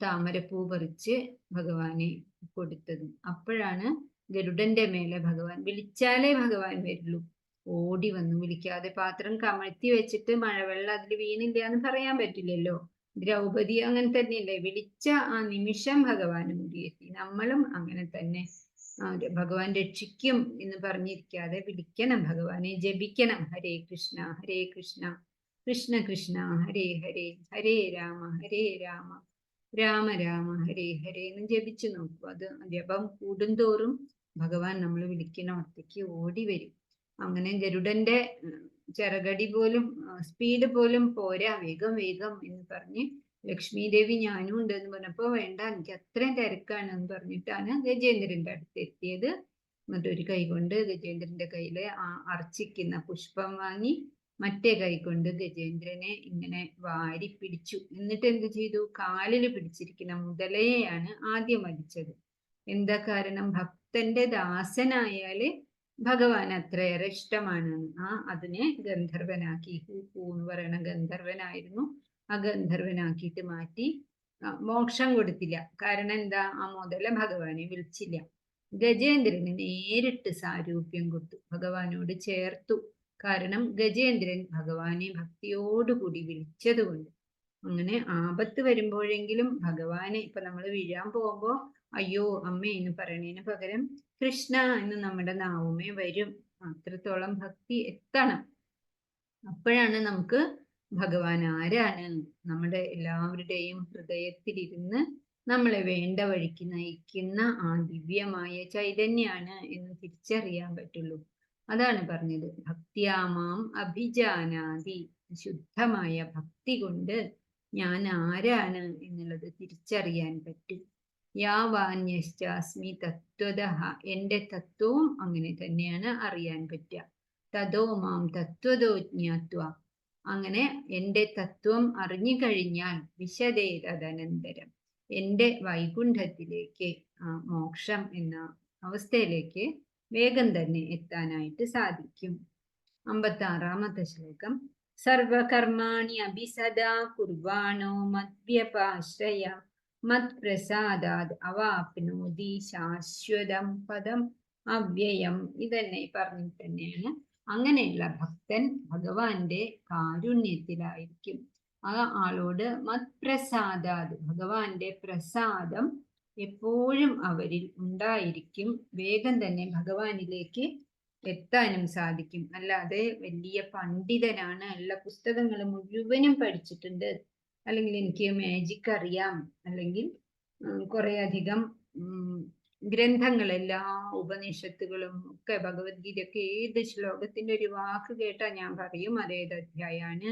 താമരപ്പൂ പറിച്ച് ഭഗവാനെ കൊടുത്തതും. അപ്പോഴാണ് ഗരുഡന്റെ മേലെ ഭഗവാൻ, വിളിച്ചാലേ ഭഗവാൻ വരുള്ളൂ, ഓടി വന്നു. വിളിക്കാതെ പാത്രം കമഴ്ത്തി വെച്ചിട്ട് മഴവെള്ളം അതിൽ വീണില്ല എന്ന് പറയാൻ പറ്റില്ലല്ലോ. ദ്രൗപദി അങ്ങനെ തന്നെയല്ലേ, വിളിച്ച ആ നിമിഷം ഭഗവാൻ ഓടിയെത്തി. നമ്മളും അങ്ങനെ തന്നെ. ഭഗവാൻ രക്ഷിക്കും എന്ന് പറഞ്ഞിരിക്കാതെ വിളിക്കണം, ഭഗവാനെ ജപിക്കണം. ഹരേ കൃഷ്ണ ഹരേ കൃഷ്ണ കൃഷ്ണ കൃഷ്ണ ഹരേ ഹരേ, ഹരേ രാമ രാമ രാമ ഹരേ ഹരേ എന്ന് ജപിച്ചു നോക്കൂ. അത് ജപം കൂടുന്തോറും ഭഗവാൻ നമ്മൾ വിളിക്കണോടത്തേക്ക് ഓടി വരും. അങ്ങനെ ഗരുഡന്റെ ചിറകടി പോലും, സ്പീഡ് പോലും പോരാ, വേഗം വേഗം എന്ന് പറഞ്ഞ് ലക്ഷ്മി ദേവി ഞാനും ഉണ്ട് എന്ന് പറഞ്ഞപ്പോ വേണ്ട, എനിക്ക് അത്രയും തിരക്കാണ് എന്ന് പറഞ്ഞിട്ടാണ് ഗജേന്ദ്രന്റെ അടുത്ത് എത്തിയത്. എന്നിട്ട് ഒരു കൈ കൊണ്ട് ഗജേന്ദ്രന്റെ കയ്യില് അർച്ചിക്കുന്ന പുഷ്പം വാങ്ങി മറ്റേ കൈ കൊണ്ട് ഗജേന്ദ്രനെ ഇങ്ങനെ വാരി പിടിച്ചു. എന്നിട്ട് എന്ത് ചെയ്തു? കാലിൽ പിടിച്ചിരിക്കുന്ന മുതലയെയാണ് ആദ്യം വധിച്ചത്. എന്താ കാരണം? ഭക്തന്റെ ദാസനായാല് ഭഗവാൻ അത്രയേറെ ഇഷ്ടമാണ്. അതിനെ ഗന്ധർവനാക്കി. ഹൂ എന്ന് പറയുന്ന ഗന്ധർവനായിരുന്നു. ആ ഗന്ധർവനാക്കിയിട്ട് മാറ്റി. മോക്ഷം കൊടുത്തില്ല. കാരണം എന്താ? ആ മുതല ഭഗവാനെ വിളിച്ചില്ല. ഗജേന്ദ്രന് നേരിട്ട് സാരൂപ്യം കൊടുത്തു, ഭഗവാനോട് ചേർത്തു. കാരണം ഗജേന്ദ്രൻ ഭഗവാനെ ഭക്തിയോടുകൂടി വിളിച്ചതുകൊണ്ട്. അങ്ങനെ ആപത്ത് വരുമ്പോഴെങ്കിലും ഭഗവാനെ, ഇപ്പൊ നമ്മൾ വീഴാൻ പോകുമ്പോ അയ്യോ അമ്മ എന്ന് പറയണതിന് പകരം കൃഷ്ണ എന്ന് നമ്മുടെ നാവുമേ വരും. അത്രത്തോളം ഭക്തി എത്തണം. അപ്പോഴാണ് നമുക്ക് ഭഗവാൻ ആരാണ്, നമ്മുടെ എല്ലാവരുടെയും ഹൃദയത്തിലിരുന്ന് നമ്മളെ വേണ്ട വഴിക്ക് നയിക്കുന്ന ആ ദിവ്യമായ ചൈതന്യാണ് എന്ന് തിരിച്ചറിയാൻ പറ്റുള്ളൂ. അതാണ് പറഞ്ഞത്, ഭക്തിയാമാം അഭിജാനാതി. ശുദ്ധമായ ഭക്തി കൊണ്ട് ഞാൻ ആരാണ് എന്നുള്ളത് തിരിച്ചറിയാൻ പറ്റും. യാവാന്യശ്ചാസ്മി തത്വതഃ, എൻ്റെ തത്വവും അങ്ങനെ തന്നെയാണ് അറിയാൻ പറ്റുക. തതോ മാം തത്വതോ ജ്ഞാത്വ, അങ്ങനെ എൻ്റെ തത്വം അറിഞ്ഞു കഴിഞ്ഞാൽ വിശദേ തദനന്തരം എൻ്റെ വൈകുണ്ഠത്തിലേക്ക് മോക്ഷം എന്ന അവസ്ഥയിലേക്ക് വേഗം തന്നെ എത്താനായിട്ട് സാധിക്കും. 56-ാമത്തെ ശ്ലോകം. സർവകർമാണി അഭിസദാ കുർവാണോ മദ്വ്യപാശ്രയ മത്പ്രസാദാത് അവാപ്നോതി ശാശ്വതം പദം അവ്യയം. ഇതന്നെ പറഞ്ഞിട്ട് തന്നെയാണ് അങ്ങനെയുള്ള ഭക്തൻ ഭഗവാന്റെ കാരുണ്യത്തിലായിരിക്കും. ആ ആളോട് മത്പ്രസാദാത് ഭഗവാന്റെ പ്രസാദം എപ്പോഴും അവരിൽ ഉണ്ടായിരിക്കും. വേഗം തന്നെ ഭഗവാനിലേക്ക് എത്താനും സാധിക്കും. അല്ലാതെ വലിയ പണ്ഡിതനാണ്, എല്ലാ പുസ്തകങ്ങൾ മുഴുവനും പഠിച്ചിട്ടുണ്ട്, അല്ലെങ്കിൽ എനിക്ക് മാജിക് അറിയാം, അല്ലെങ്കിൽ കുറെ അധികം ഗ്രന്ഥങ്ങളെല്ലാ ഉപനിഷത്തുകളും ഒക്കെ ഭഗവത്ഗീതയൊക്കെ ഏത് ശ്ലോകത്തിന്റെ ഒരു വാക്ക് കേട്ടാൽ ഞാൻ പറയും അതേത് അധ്യായാണ്,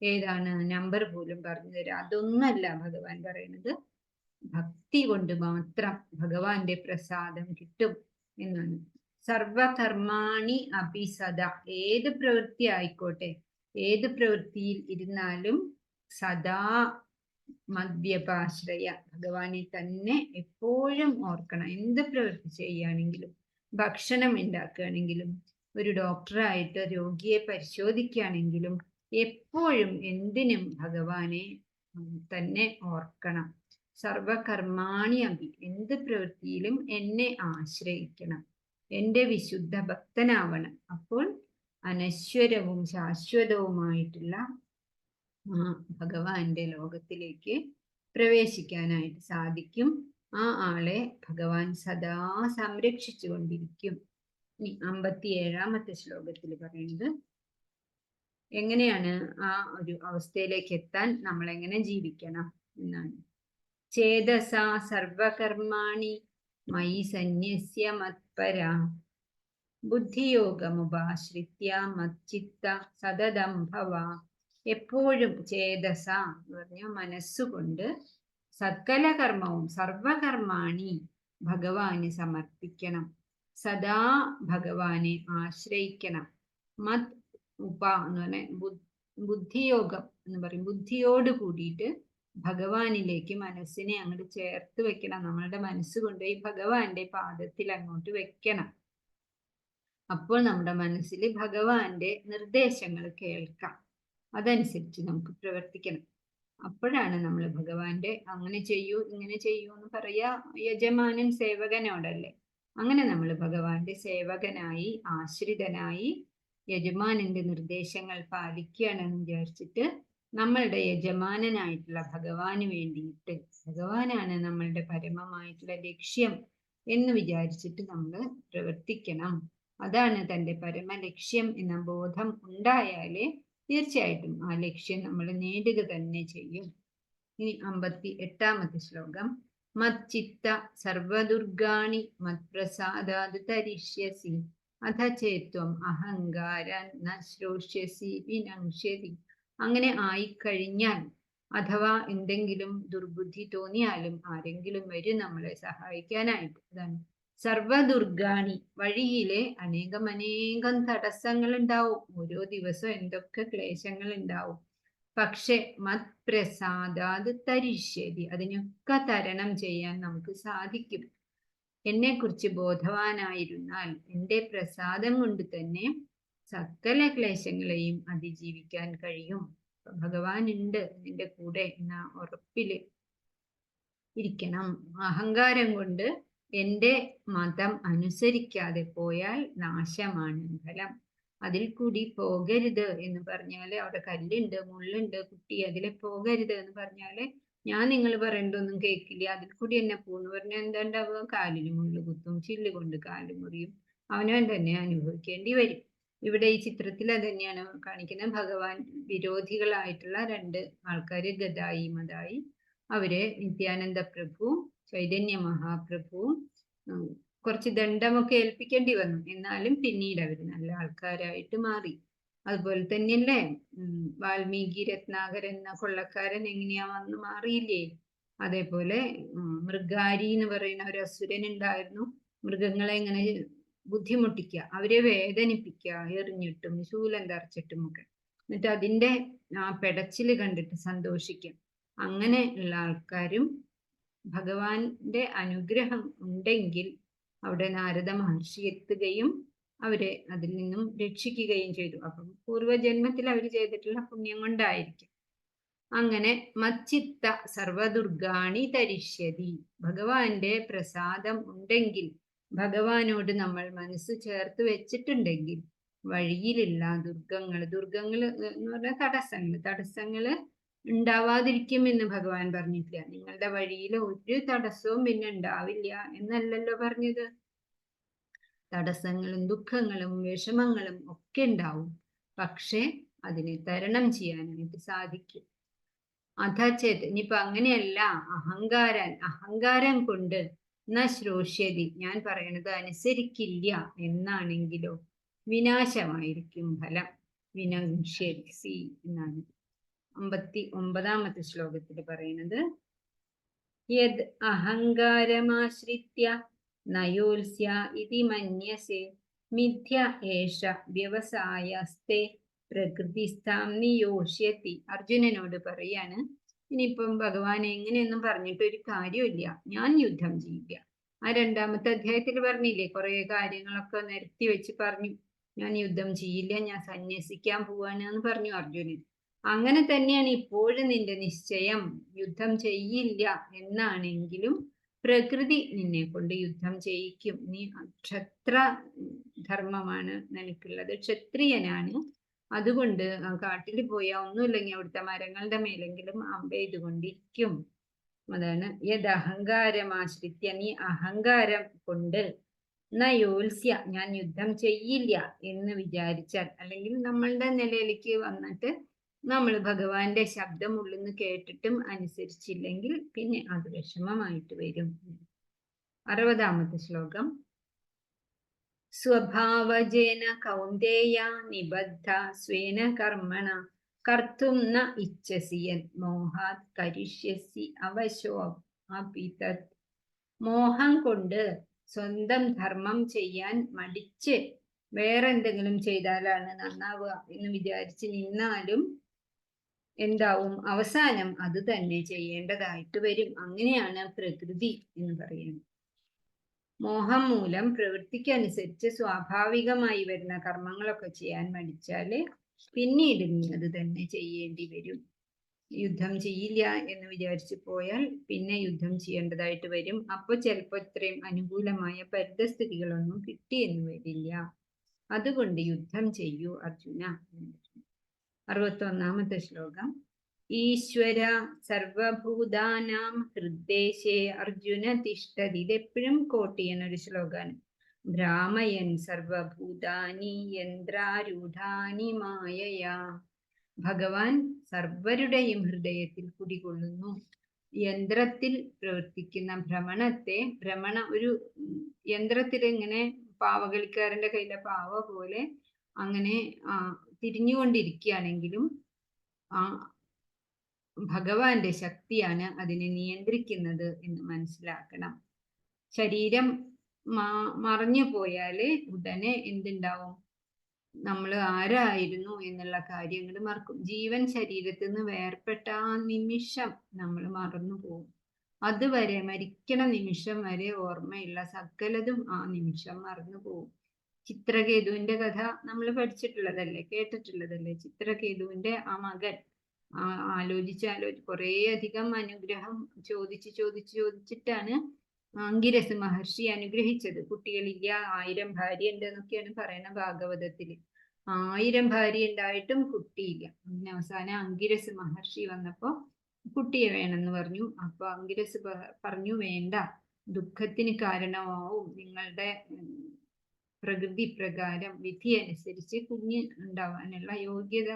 ഏതാണ് നമ്പർ പോലും പറഞ്ഞു തരാം. അതൊന്നല്ല ഭഗവാൻ പറയുന്നത്. ഭക്തി കൊണ്ട് മാത്രം ഭഗവാന്റെ പ്രസാദം കിട്ടും എന്നാണ്. സർവകർമാണി അഭിസദ, ഏത് പ്രവൃത്തി ആയിക്കോട്ടെ, ഏത് പ്രവൃത്തിയിൽ ഇരുന്നാലും സദാ മദ്വ്യപാശ്രയ, ഭഗവാനെ തന്നെ എപ്പോഴും ഓർക്കണം. എന്ത് പ്രവൃത്തി ചെയ്യുകയാണെങ്കിലും, ഭക്ഷണം ഉണ്ടാക്കുകയാണെങ്കിലും, ഒരു ഡോക്ടറായിട്ട് രോഗിയെ പരിശോധിക്കുകയാണെങ്കിലും, എപ്പോഴും എന്തിനും ഭഗവാനെ തന്നെ ഓർക്കണം. സർവകർമാണി അഭി, എന്ത് പ്രവൃത്തിയിലും എന്നെ ആശ്രയിക്കണം, എൻ്റെ വിശുദ്ധ ഭക്തനാവണം. അപ്പോൾ അനശ്വരവും ശാശ്വതവുമായിട്ടുള്ള ഭഗവാന്റെ ലോകത്തിലേക്ക് പ്രവേശിക്കാനായിട്ട് സാധിക്കും. ആ ആളെ ഭഗവാൻ സദാ സംരക്ഷിച്ചു കൊണ്ടിരിക്കും. ഇനി 57-ാമത്തെ ശ്ലോകത്തിൽ പറയുന്നത് എങ്ങനെയാണ് ആ ഒരു അവസ്ഥയിലേക്ക് എത്താൻ നമ്മൾ എങ്ങനെ ജീവിക്കണം എന്നാണ്. ചേതസാ സർവകർമാണി മയി സന്യസ്യ മത്പര ബുദ്ധിയോഗമുപാശ്രിത്യ മച്ചിത്ത സതതം ഭവ. എപ്പോഴും ചേതസ എന്ന് പറഞ്ഞാൽ മനസ്സുകൊണ്ട് സകല കർമ്മവും സർവകർമാണി ഭഗവാന് സമർപ്പിക്കണം. സദാ ഭഗവാനെ ആശ്രയിക്കണം. മത് ഉപ എന്ന് പറഞ്ഞാൽ ബുദ്ധിയോഗം എന്ന് പറയും. ബുദ്ധിയോട് കൂടിയിട്ട് ഭഗവാനിലേക്ക് മനസ്സിനെ അങ്ങോട്ട് ചേർത്ത് വെക്കണം. നമ്മളുടെ മനസ്സുകൊണ്ട് ഈ ഭഗവാന്റെ പാദത്തിൽ അങ്ങോട്ട് വെക്കണം. അപ്പോൾ നമ്മുടെ മനസ്സിൽ ഭഗവാന്റെ നിർദ്ദേശങ്ങൾ കേൾക്കാം, അതനുസരിച്ച് നമുക്ക് പ്രവർത്തിക്കണം. അപ്പോഴാണ് നമ്മൾ ഭഗവാന്റെ അങ്ങനെ ചെയ്യൂ ഇങ്ങനെ ചെയ്യൂ എന്ന് പറയാ. യജമാനൻ സേവകനോടല്ലേ. അങ്ങനെ നമ്മൾ ഭഗവാന്റെ സേവകനായി ആശ്രിതനായി യജമാനന്റെ നിർദ്ദേശങ്ങൾ പാലിക്കുകയാണെന്ന് വിചാരിച്ചിട്ട് നമ്മളുടെ യജമാനനായിട്ടുള്ള ഭഗവാന് വേണ്ടിയിട്ട്, ഭഗവാനാണ് നമ്മളുടെ പരമമായിട്ടുള്ള ലക്ഷ്യം എന്ന് വിചാരിച്ചിട്ട് നമ്മൾ പ്രവർത്തിക്കണം. അതാണ് തൻ്റെ പരമലക്ഷ്യം എന്ന ബോധം ഉണ്ടായാലേ തീർച്ചയായിട്ടും ആ ലക്ഷ്യം നമ്മൾ നേടുക തന്നെ ചെയ്യും. ഇനി 58-ാമത്തെ ശ്ലോകം. മച്ചിത്ത സർവദുർഗാണി മത്പ്രസാദാത് തരിഷ്യസി അധ ചേത്വം അഹങ്കാര ന ശ്രോഷ്യസി വിനങ്ഷ്യതി. അങ്ങനെ ആയിക്കഴിഞ്ഞാൽ, അഥവാ എന്തെങ്കിലും ദുർബുദ്ധി തോന്നിയാലും ആരെങ്കിലും വരും നമ്മളെ സഹായിക്കാനായിട്ട്. അതാണ് സർവദുർഗാണി. വഴിയിലെ അനേകം തടസ്സങ്ങൾ ഉണ്ടാവും. ഓരോ ദിവസവും എന്തൊക്കെ ക്ലേശങ്ങൾ ഉണ്ടാവും. പക്ഷെ മത്പ്രസാദാത് തരിഷ്യതി, അതിനൊക്കെ തരണം ചെയ്യാൻ നമുക്ക് സാധിക്കും. എന്നെ കുറിച്ച് ബോധവാനായിരുന്നാൽ എൻ്റെ പ്രസാദം കൊണ്ട് തന്നെ സകല ക്ലേശങ്ങളെയും അതിജീവിക്കാൻ കഴിയും. ഭഗവാൻ ഉണ്ട് നിന്റെ കൂടെ എന്ന ഉറപ്പില് ഇരിക്കണം. അഹങ്കാരം കൊണ്ട് എൻ്റെ മതം അനുസരിക്കാതെ പോയാൽ നാശമാണ് ഫലം. അതിൽ കൂടി പോകരുത് എന്ന് പറഞ്ഞാല്, അവിടെ കല്ലുണ്ട് മുള്ളുണ്ട് കുട്ടി അതിലെ പോകരുത് എന്ന് പറഞ്ഞാല് ഞാൻ നിങ്ങൾ പറയേണ്ടതൊന്നും കേൾക്കില്ല, അതിൽ കൂടി എന്നെ പോന്ന് പറഞ്ഞാൽ എന്താണ്ടാവുക? കാലിന് മുള്ളു കുത്തും, ചില്ല് കൊണ്ട് കാല് മുറിയും, അവനവൻ തന്നെ അനുഭവിക്കേണ്ടി വരും. ഇവിടെ ഈ ചിത്രത്തിൽ അത് തന്നെയാണ് കാണിക്കുന്നത്. ഭഗവാൻ വിരോധികളായിട്ടുള്ള രണ്ട് ആൾക്കാര്, ഗദായി മദായി, അവര് നിത്യാനന്ദ പ്രഭുവും ചൈതന്യ മഹാപ്രഭുവും കുറച്ച് ദണ്ഡമൊക്കെ ഏൽപ്പിക്കേണ്ടി വന്നു. എന്നാലും പിന്നീട് അവർ നല്ല ആൾക്കാരായിട്ട് മാറി. അതുപോലെ തന്നെയല്ലേ വാൽമീകി രത്നാകരൻ എന്ന കൊള്ളക്കാരൻ എങ്ങനെയാ വന്ന് മാറിയില്ലേ? അതേപോലെ മൃഗാരി എന്ന് പറയുന്ന ഒരു അസുരൻ ഉണ്ടായിരുന്നു. മൃഗങ്ങളെ ഇങ്ങനെ ബുദ്ധിമുട്ടിക്കുക, അവരെ വേദനിപ്പിക്കുക, എറിഞ്ഞിട്ടും ശൂലം തറച്ചിട്ടും ഒക്കെ. എന്നിട്ട് അതിന്റെ ആ പെടച്ചില് കണ്ടിട്ട് സന്തോഷിക്കും. അങ്ങനെ ഉള്ള ആൾക്കാരും ഭഗവാന്റെ അനുഗ്രഹം ഉണ്ടെങ്കിൽ അവിടെ നാരദ മഹർഷി എത്തുകയും അവരെ അതിൽ നിന്നും രക്ഷിക്കുകയും ചെയ്തു. അപ്പം പൂർവ്വജന്മത്തിൽ അവർ ചെയ്തിട്ടുള്ള പുണ്യം കൊണ്ടായിരിക്കും. അങ്ങനെ മച്ചിത്ത സർവദുർഗാണി തരിഷ്യതി. ഭഗവാന്റെ പ്രസാദം ഉണ്ടെങ്കിൽ, ഭഗവാനോട് നമ്മൾ മനസ്സ് ചേർത്ത് വെച്ചിട്ടുണ്ടെങ്കിൽ വഴിയിലുള്ള ദുർഗങ്ങൾ എന്ന് പറഞ്ഞാൽ തടസ്സങ്ങള് ഉണ്ടാവാതിരിക്കുമെന്ന് ഭഗവാൻ പറഞ്ഞിട്ടില്ല. നിങ്ങളുടെ വഴിയിൽ ഒരു തടസ്സവും പിന്നെ ഉണ്ടാവില്ല എന്നല്ലല്ലോ പറഞ്ഞത്. തടസ്സങ്ങളും ദുഃഖങ്ങളും വിഷമങ്ങളും ഒക്കെ ഉണ്ടാവും, പക്ഷെ അതിനെ തരണം ചെയ്യാനായിട്ട് സാധിക്കും. അഥചേത്, ഇനിയിപ്പൊ അങ്ങനെയല്ല, അഹങ്കാരം കൊണ്ട് ന ശ്രോഷ്യതി, ഞാൻ പറയണത് അനുസരിക്കില്ല എന്നാണെങ്കിലോ വിനാശമായിരിക്കും ഫലം. വിനശ്യസി എന്നാണ് 59ാമത്തെ ശ്ലോകത്തിൽ പറയുന്നത്. യദ് അഹങ്കാരമാശ്രിത്യ നയോത്സ്യ ഇതി മന്യസേ മിഥ്യ ഏഷ വ്യവസായസ്തേ പ്രകൃതിസ്ഥാം നിയോഷ്യത്തി. അർജുനനോട് പറയാണ്, ഇനിയിപ്പം ഭഗവാൻ എങ്ങനെയൊന്നും പറഞ്ഞിട്ട് ഒരു കാര്യമില്ല, ഞാൻ യുദ്ധം ചെയ്യില്ല. ആ 2ാമത്തെ അധ്യായത്തിൽ പറഞ്ഞില്ലേ, കുറെ കാര്യങ്ങളൊക്കെ നിരത്തി വെച്ച് പറഞ്ഞു, ഞാൻ യുദ്ധം ചെയ്യില്ല, ഞാൻ സന്യസിക്കാൻ പോവാണ് എന്ന് പറഞ്ഞു അർജുനൻ. അങ്ങനെ തന്നെയാണ് ഇപ്പോഴും നിന്റെ നിശ്ചയം, യുദ്ധം ചെയ്യില്ല എന്നാണെങ്കിലും പ്രകൃതി നിന്നെ കൊണ്ട് യുദ്ധം ചെയ്യിക്കും. നീ ക്ഷത്ര ധർമ്മമാണ് നിനക്കുള്ളത്, ക്ഷത്രിയനാണ്. അതുകൊണ്ട് കാട്ടിൽ പോയാൽ ഒന്നുമില്ലെങ്കിൽ അവിടുത്തെ മരങ്ങളുടെ മേലെങ്കിലും അമ്പെയ്തുകൊണ്ടിരിക്കും. അതാണ് യദ് അഹങ്കാരമാശ്രിത്യ, നീ അഹങ്കാരം കൊണ്ട് നയോത്സ്യ, ഞാൻ യുദ്ധം ചെയ്യില്ല എന്ന് വിചാരിച്ചാൽ, അല്ലെങ്കിൽ നമ്മളുടെ നിലയിലേക്ക് വന്നിട്ട് നമ്മൾ ഭഗവാന്റെ ശബ്ദം ഉള്ളിന്ന് കേട്ടിട്ടും അനുസരിച്ചില്ലെങ്കിൽ പിന്നെ അത് വിഷമമായിട്ട് വരും. 60ാമത്തെ ശ്ലോകം. സ്വഭാവജേന കൗന്ദേയ നിബദ്ധ സ്വേന കർമ്മണ കർത്തും ന ഇച്ഛസി യത് മോഹാത് കരിഷ്യസി അവശോ അപിതത്. മോഹം കൊണ്ട് സ്വന്തം ധർമ്മം ചെയ്യാൻ മടിച്ച് വേറെന്തെങ്കിലും ചെയ്താലാണ് നന്നാവുക എന്ന് വിചാരിച്ച് നിന്നാലും എന്താവും, അവസാനം അത് തന്നെ ചെയ്യേണ്ടതായിട്ട് വരും. അങ്ങനെയാണ് പ്രകൃതി എന്ന് പറയുന്നത്. മോഹം മൂലം പ്രവൃത്തിക്കനുസരിച്ച് സ്വാഭാവികമായി വരുന്ന കർമ്മങ്ങളൊക്കെ ചെയ്യാൻ മടിച്ചാല് പിന്നീട് നീ അത് തന്നെ ചെയ്യേണ്ടി വരും. യുദ്ധം ചെയ്യില്ല എന്ന് വിചാരിച്ചു പോയാൽ പിന്നെ യുദ്ധം ചെയ്യേണ്ടതായിട്ട് വരും. അപ്പൊ ചിലപ്പോൾ ഇത്രയും അനുകൂലമായ പരിതസ്ഥിതികളൊന്നും കിട്ടിയെന്ന് വരില്ല. അതുകൊണ്ട് യുദ്ധം ചെയ്യൂ അർജുന. 61ാമത്തെ ശ്ലോകം. ഈശ്വര സർവഭൂതാനാം ഹൃദ്ദേശേ അർജുന തിഷ്ഠതി. ഇതെപ്പോഴും കോട്ട് ചെയ്യുന്ന ഒരു ശ്ലോകാണ്. ഭ്രാമയൻ സർവഭൂതാനി യന്ത്രാരൂഢാനി മായയാ. ഭഗവാൻ സർവരുടെയും ഹൃദയത്തിൽ കുടികൊള്ളുന്നു. യന്ത്രത്തിൽ പ്രവർത്തിക്കുന്ന ഭ്രമണത്തെ, ഒരു യന്ത്രത്തിൽ ഇങ്ങനെ പാവകളിക്കാരന്റെ കയ്യിലെ പാവ പോലെ അങ്ങനെ തിരിഞ്ഞുകൊണ്ടിരിക്കുകയാണെങ്കിലും ഭഗവാന്റെ ശക്തിയാണ് അതിനെ നിയന്ത്രിക്കുന്നത് എന്ന് മനസ്സിലാക്കണം. ശരീരം മറഞ്ഞു പോയാല് ഉടനെ എന്തുണ്ടാവും, നമ്മൾ ആരായിരുന്നു എന്നുള്ള കാര്യങ്ങൾ മറക്കും. ജീവൻ ശരീരത്തിൽ നിന്ന് വേർപെട്ട ആ നിമിഷം നമ്മൾ മറന്നു പോകും. അതുവരെ, മരിക്കണ നിമിഷം വരെ ഓർമ്മയുള്ള സകലതും ആ നിമിഷം മറന്നു പോകും. ചിത്രകേതുവിന്റെ കഥ നമ്മൾ പഠിച്ചിട്ടുള്ളതല്ലേ, കേട്ടിട്ടുള്ളതല്ലേ. ചിത്രകേതുവിന്റെ ആ മകൻ ആലോചിച്ച് കുറേ അധികം അനുഗ്രഹം ചോദിച്ചിട്ടാണ് അങ്കിരസ് മഹർഷി അനുഗ്രഹിച്ചത്. കുട്ടികളില്ല, 1000 ഭാര്യ ഉണ്ട് എന്നൊക്കെയാണ് പറയുന്ന ഭാഗവതത്തില്. 1000 ഭാര്യ ഉണ്ടായിട്ടും കുട്ടിയില്ല. അങ്ങനെ അവസാനം അങ്കിരസ് മഹർഷി വന്നപ്പോ കുട്ടിയെ വേണമെന്ന് പറഞ്ഞു. അപ്പൊ അങ്കിരസ് പറഞ്ഞു, വേണ്ട, ദുഃഖത്തിന് കാരണമാവും, നിങ്ങളുടെ പ്രകൃതി പ്രകാരം വിധി അനുസരിച്ച് കുഞ്ഞ് ഉണ്ടാവാനുള്ള യോഗ്യത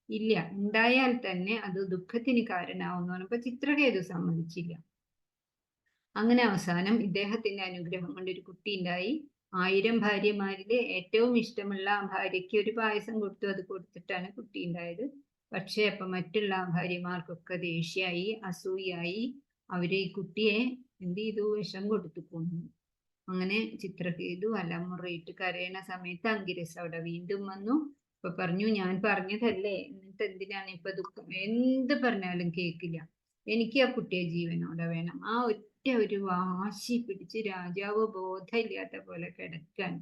ഇല്ല, ഉണ്ടായാൽ തന്നെ അത് ദുഃഖത്തിന് കാരണമാവും പറഞ്ഞപ്പോ ചിത്രകേതു സമ്മതിച്ചില്ല. അങ്ങനെ അവസാനം ഇദ്ദേഹത്തിന്റെ അനുഗ്രഹം കൊണ്ട് ഒരു കുട്ടി ഉണ്ടായി. 1000 ഭാര്യമാരില് ഏറ്റവും ഇഷ്ടമുള്ള ഭാര്യയ്ക്ക് ഒരു പായസം കൊടുത്തു, അത് കൊടുത്തിട്ടാണ് കുട്ടി ഉണ്ടായത്. പക്ഷെ അപ്പൊ മറ്റുള്ള ഭാര്യമാർക്കൊക്കെ ദേഷ്യായി, അസൂയായി. അവര് ഈ കുട്ടിയെ എന്ത് ചെയ്തു, വിഷം കൊടുത്തു കൊന്നു. അങ്ങനെ ചിത്രകേതു അലമുറയിട്ട് കരയണ സമയത്ത് അങ്കിരസ് അവിടെ വീണ്ടും വന്നു. അപ്പൊ പറഞ്ഞു, ഞാൻ പറഞ്ഞതല്ലേ, എന്നിട്ട് എന്തിനാണ് ഇപ്പൊ ദുഃഖം? എന്ത് പറഞ്ഞാലും കേൾക്കില്ല. എനിക്ക് ആ കുട്ടിയെ ജീവനോടെ വേണം. ആ ഒറ്റ ഒരു വാശി പിടിച്ച് രാജാവ് ബോധമില്ലാത്ത പോലെ കിടക്കാൻ.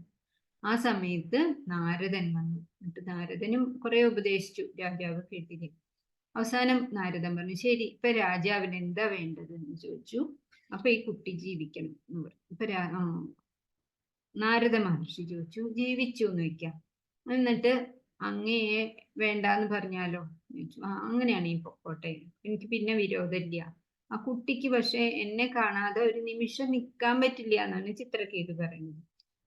ആ സമയത്ത് നാരദൻ വന്നു. എന്നിട്ട് നാരദനും കുറെ ഉപദേശിച്ചു, രാജാവ് കേട്ടില്ല. അവസാനം നാരദൻ പറഞ്ഞു, ശരി, ഇപ്പൊ രാജാവിന് എന്താ വേണ്ടത് എന്ന് ചോദിച്ചു. അപ്പൊ ഈ കുട്ടി ജീവിക്കണം എന്ന് പറഞ്ഞു. ഇപ്പൊ നാരദ മഹർഷി ചോദിച്ചു, ജീവിച്ചു എന്ന് വയ്ക്കാം, എന്നിട്ട് അങ്ങയെ വേണ്ടാന്ന് പറഞ്ഞാലോ ചോദിച്ചു. അങ്ങനെയാണെങ്കിൽ പൊക്കോട്ടെ, എനിക്ക് പിന്നെ വിരോധമില്ല. ആ കുട്ടിക്ക് പക്ഷെ എന്നെ കാണാതെ ഒരു നിമിഷം നിൽക്കാൻ പറ്റില്ല എന്നാണ് ചിത്രകേതു പറയുന്നത്.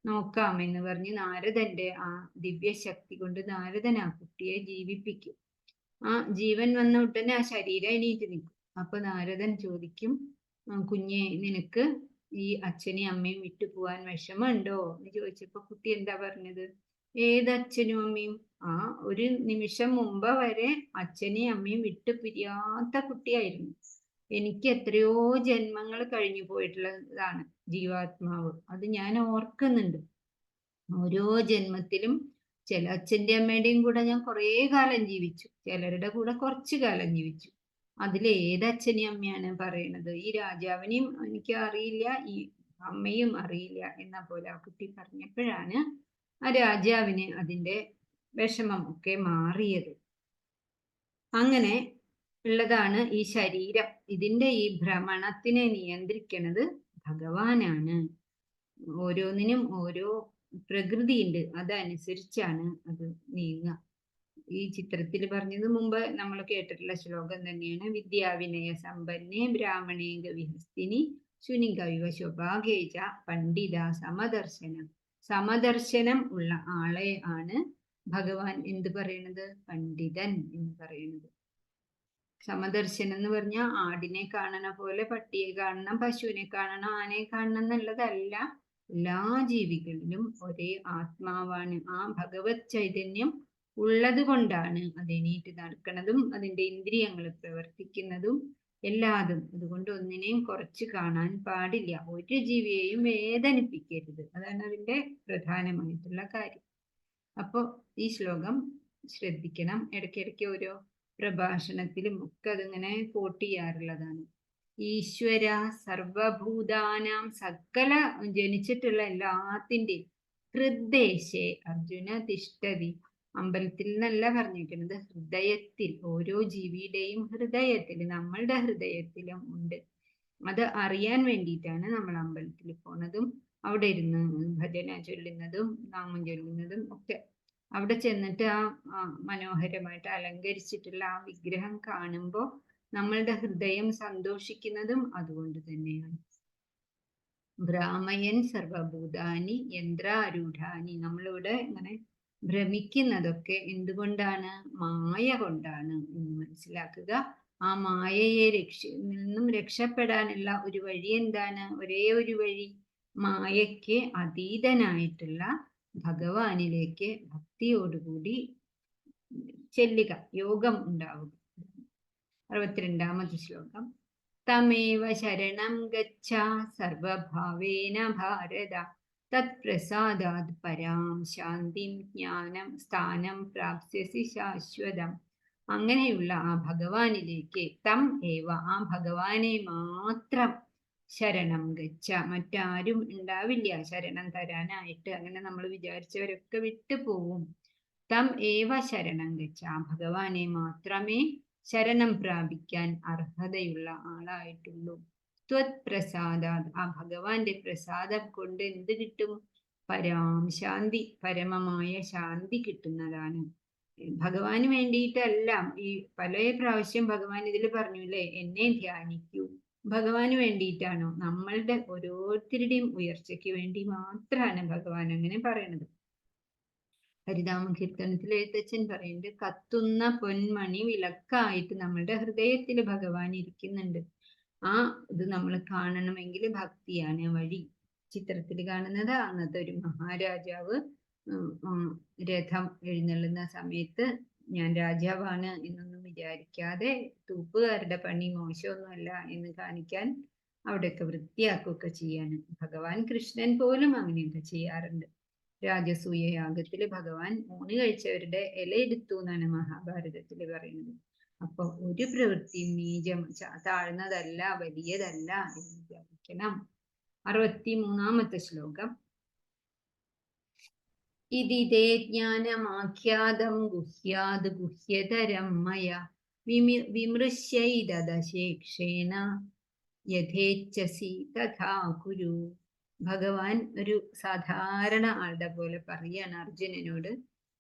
നോക്കാം എന്ന് പറഞ്ഞ് നാരദന്റെ ആ ദിവ്യശക്തി കൊണ്ട് നാരദൻ ആ കുട്ടിയെ ജീവിപ്പിക്കും. ആ ജീവൻ വന്ന ഉടനെ ആ ശരീരം എണീറ്റ് നിൽക്കും. അപ്പൊ നാരദൻ ചോദിക്കും, കുഞ്ഞെ, നിനക്ക് ഈ അച്ഛനെയും അമ്മയും വിട്ടു പോവാൻ വിഷമമുണ്ടോ എന്ന് ചോദിച്ചപ്പോ കുട്ടി എന്താ പറഞ്ഞത്? ഏത് അച്ഛനും അമ്മയും? ആ ഒരു നിമിഷം മുമ്പ് വരെ അച്ഛനെയും അമ്മയും വിട്ടു പിരിയാത്ത കുട്ടിയായിരുന്നു. എനിക്ക് എത്രയോ ജന്മങ്ങൾ കഴിഞ്ഞു പോയിട്ടുള്ളതാണ് ജീവാത്മാവ്. അത് ഞാൻ ഓർക്കുന്നുണ്ട്. ഓരോ ജന്മത്തിലും ചില അച്ഛന്റെ അമ്മയുടെയും കൂടെ ഞാൻ കുറേ കാലം ജീവിച്ചു, ചിലരുടെ കൂടെ കുറച്ചു കാലം ജീവിച്ചു. അതിലേത് അച്ഛനെയും അമ്മയാണ് പറയണത്? ഈ രാജാവിനെയും എനിക്ക് അറിയില്ല, ഈ അമ്മയും അറിയില്ല എന്ന പോലെ ആ കുട്ടി പറഞ്ഞപ്പോഴാണ് ആ രാജാവിന് അതിന്റെ വിഷമം ഒക്കെ മാറിയത്. അങ്ങനെ ഉള്ളതാണ് ഈ ശരീരം. ഇതിന്റെ ഈ ഭ്രമണത്തിനെ നിയന്ത്രിക്കുന്നത് ഭഗവാനാണ്. ഓരോന്നിനും ഓരോ പ്രകൃതിയുണ്ട്, അതനുസരിച്ചാണ് അത് നീങ്ങുക. ഈ ചിത്രത്തിൽ പറഞ്ഞത് മുമ്പ് നമ്മൾ കേട്ടിട്ടുള്ള ശ്ലോകം തന്നെയാണ്. വിദ്യാവിനയ സമ്പന്നേ ബ്രാഹ്മണേ ഗവിഹസ്തിനി ശുനികൈവ ശോഭാഗേച പണ്ഡിത സമദർശനം. സമദർശനം ഉള്ള ആളെ ആണ് ഭഗവാൻ എന്ത് പറയണത്? പണ്ഡിതൻ എന്ന് പറയുന്നത്. സമദർശനം എന്ന് പറഞ്ഞാൽ ആടിനെ കാണണ പോലെ പട്ടിയെ കാണണം, പശുവിനെ കാണണം, ആനയെ കാണണം എന്നുള്ളതല്ല. എല്ലാ ജീവികളിലും ഒരേ ആത്മാവാണ്. ആ ഭഗവത് ചൈതന്യം ഉള്ളത് കൊണ്ടാണ് അത് എണീറ്റ് നടക്കുന്നതും അതിന്റെ ഇന്ദ്രിയങ്ങൾ പ്രവർത്തിക്കുന്നതും എല്ലാതും. അതുകൊണ്ട് ഒന്നിനെയും കുറച്ച് കാണാൻ പാടില്ല. ഒരു ജീവിയെയും വേദനിപ്പിക്കരുത്. അതാണ് അതിന്റെ പ്രധാനമായിട്ടുള്ള കാര്യം. അപ്പൊ ഈ ശ്ലോകം ശ്രദ്ധിക്കണം. ഇടയ്ക്കിടയ്ക്ക് ഓരോ പ്രഭാഷണത്തിലും ഒക്കെ അതിങ്ങനെ കോട്ട് ചെയ്യാറുള്ളതാണ്. ഈശ്വര സർവഭൂതാനാം, സകല ജനിച്ചിട്ടുള്ള എല്ലാത്തിൻ്റെയും ഹൃദ്ദേശേ അർജുന തിഷ്ഠതി. അമ്പലത്തിൽ നിന്നല്ല പറഞ്ഞിരിക്കുന്നത്, ഹൃദയത്തിൽ. ഓരോ ജീവിയുടെയും ഹൃദയത്തിൽ, നമ്മളുടെ ഹൃദയത്തിലും ഉണ്ട്. അത് അറിയാൻ വേണ്ടിയിട്ടാണ് നമ്മൾ അമ്പലത്തിൽ പോണതും അവിടെ ഇരുന്ന് ഭജന ചൊല്ലുന്നതും നാമം ചൊല്ലുന്നതും ഒക്കെ. അവിടെ ചെന്നിട്ട് ആ മനോഹരമായിട്ട് അലങ്കരിച്ചിട്ടുള്ള ആ വിഗ്രഹം കാണുമ്പോൾ നമ്മളുടെ ഹൃദയം സന്തോഷിക്കുന്നതും അതുകൊണ്ട് തന്നെയാണ്. ഭ്രാമയൻ സർവഭൂതാനി യന്ത്രാരൂഢാനി. നമ്മളിവിടെ ഇങ്ങനെ ഭ്രമിക്കുന്നതൊക്കെ എന്തുകൊണ്ടാണ്? മായ കൊണ്ടാണ് എന്ന് മനസ്സിലാക്കുക. ആ മായയെ നിന്നും രക്ഷപ്പെടാനുള്ള ഒരു വഴി എന്താണ്? ഒരേ ഒരു വഴി, മായയ്ക്ക് അതീതനായിട്ടുള്ള ഭഗവാനിലേക്ക് ഭക്തിയോടുകൂടി ചെല്ലുക, യോഗം ഉണ്ടാവുക. 62ാമത് ശ്ലോകം. തമേവ ശരണം ഗച്ഛ സർവഭാവേന ഭാരത തത്പ്രസാദാത് പരാം ശാന്തിം ജ്ഞാനം സ്ഥാനം പ്രാപ്സ്യസി ശാശ്വതം. അങ്ങനെയുള്ള ആ ഭഗവാനിലേക്ക്, തം ഏവ, ആ ഭഗവാനെ മാത്രം ശരണം ഗച്ഛ. മറ്റാരും ഉണ്ടാവില്ല ശരണം തരാനായിട്ട്. അങ്ങനെ നമ്മൾ വിചാരിച്ചവരൊക്കെ വിട്ടുപോകും. തം ഏവ ശരണം ഗച്ഛ. ആ ഭഗവാനെ മാത്രമേ ശരണം പ്രാപിക്കാൻ അർഹതയുള്ള ആളായിട്ടുള്ളൂ. ത്വത് പ്രസാദാത്. ആ ഭഗവാന്റെ പ്രസാദം കൊണ്ട് എന്ത് കിട്ടും? പരാം ശാന്തി, പരമമായ ശാന്തി കിട്ടുന്നതാണ്. ഭഗവാന് വേണ്ടിയിട്ടല്ല. ഈ പല പ്രാവശ്യം ഭഗവാൻ ഇതിൽ പറഞ്ഞു അല്ലേ, എന്നെ ധ്യാനിക്കൂ. ഭഗവാന് വേണ്ടിയിട്ടാണോ? നമ്മളുടെ ഓരോരുത്തരുടെയും ഉയർച്ചയ്ക്ക് വേണ്ടി മാത്രമാണ് ഭഗവാൻ അങ്ങനെ പറയണത്. ഹരിനാമ കീർത്തനത്തിൽ എഴുത്തച്ഛൻ പറയുന്നുണ്ട്, കത്തുന്ന പൊന്മണി വിളക്കായിട്ട് നമ്മളുടെ ഹൃദയത്തിൽ ഭഗവാൻ ഇരിക്കുന്നുണ്ട്. ആ ഇത് നമ്മൾ കാണണമെങ്കിൽ ഭക്തിയാണ് വഴി. ചിത്രത്തിൽ കാണുന്നത് അന്നത്തെ ഒരു മഹാരാജാവ് രഥം എഴുന്നള്ളുന്ന സമയത്ത് ഞാൻ രാജാവാണ് എന്നൊന്നും വിചാരിക്കാതെ തൂപ്പുകാരുടെ പണി മോശമൊന്നുമല്ല എന്ന് കാണിക്കാൻ അവിടെയൊക്കെ വൃത്തിയാക്കുകയൊക്കെ ചെയ്യാണ്. ഭഗവാൻ കൃഷ്ണൻ പോലും അങ്ങനെയൊക്കെ ചെയ്യാറുണ്ട്. രാജസൂയ യാഗത്തില് ഭഗവാൻ ഊണ് കഴിച്ചവരുടെ ഇല എടുത്തു എന്നാണ് മഹാഭാരതത്തില് പറയുന്നത്. അപ്പൊ ഒരു പ്രവൃത്തിയും നീചം താഴ്ന്നതല്ല, വലിയതല്ല എന്ന് വിചാരിക്കണം. 63-ാമത്തെ ശ്ലോകം. ഇതിതേ ജ്ഞാനമാഖ്യാതം ഗുഹ്യാത് ഗുഹ്യതരം മയ വിമൃശ്യൈതദശേക്ഷേണ യഥേച്ഛസി തഥാ കുരു. ഭഗവാൻ ഒരു സാധാരണ ആളുടെ പോലെ പറയാണ് അർജുനനോട്,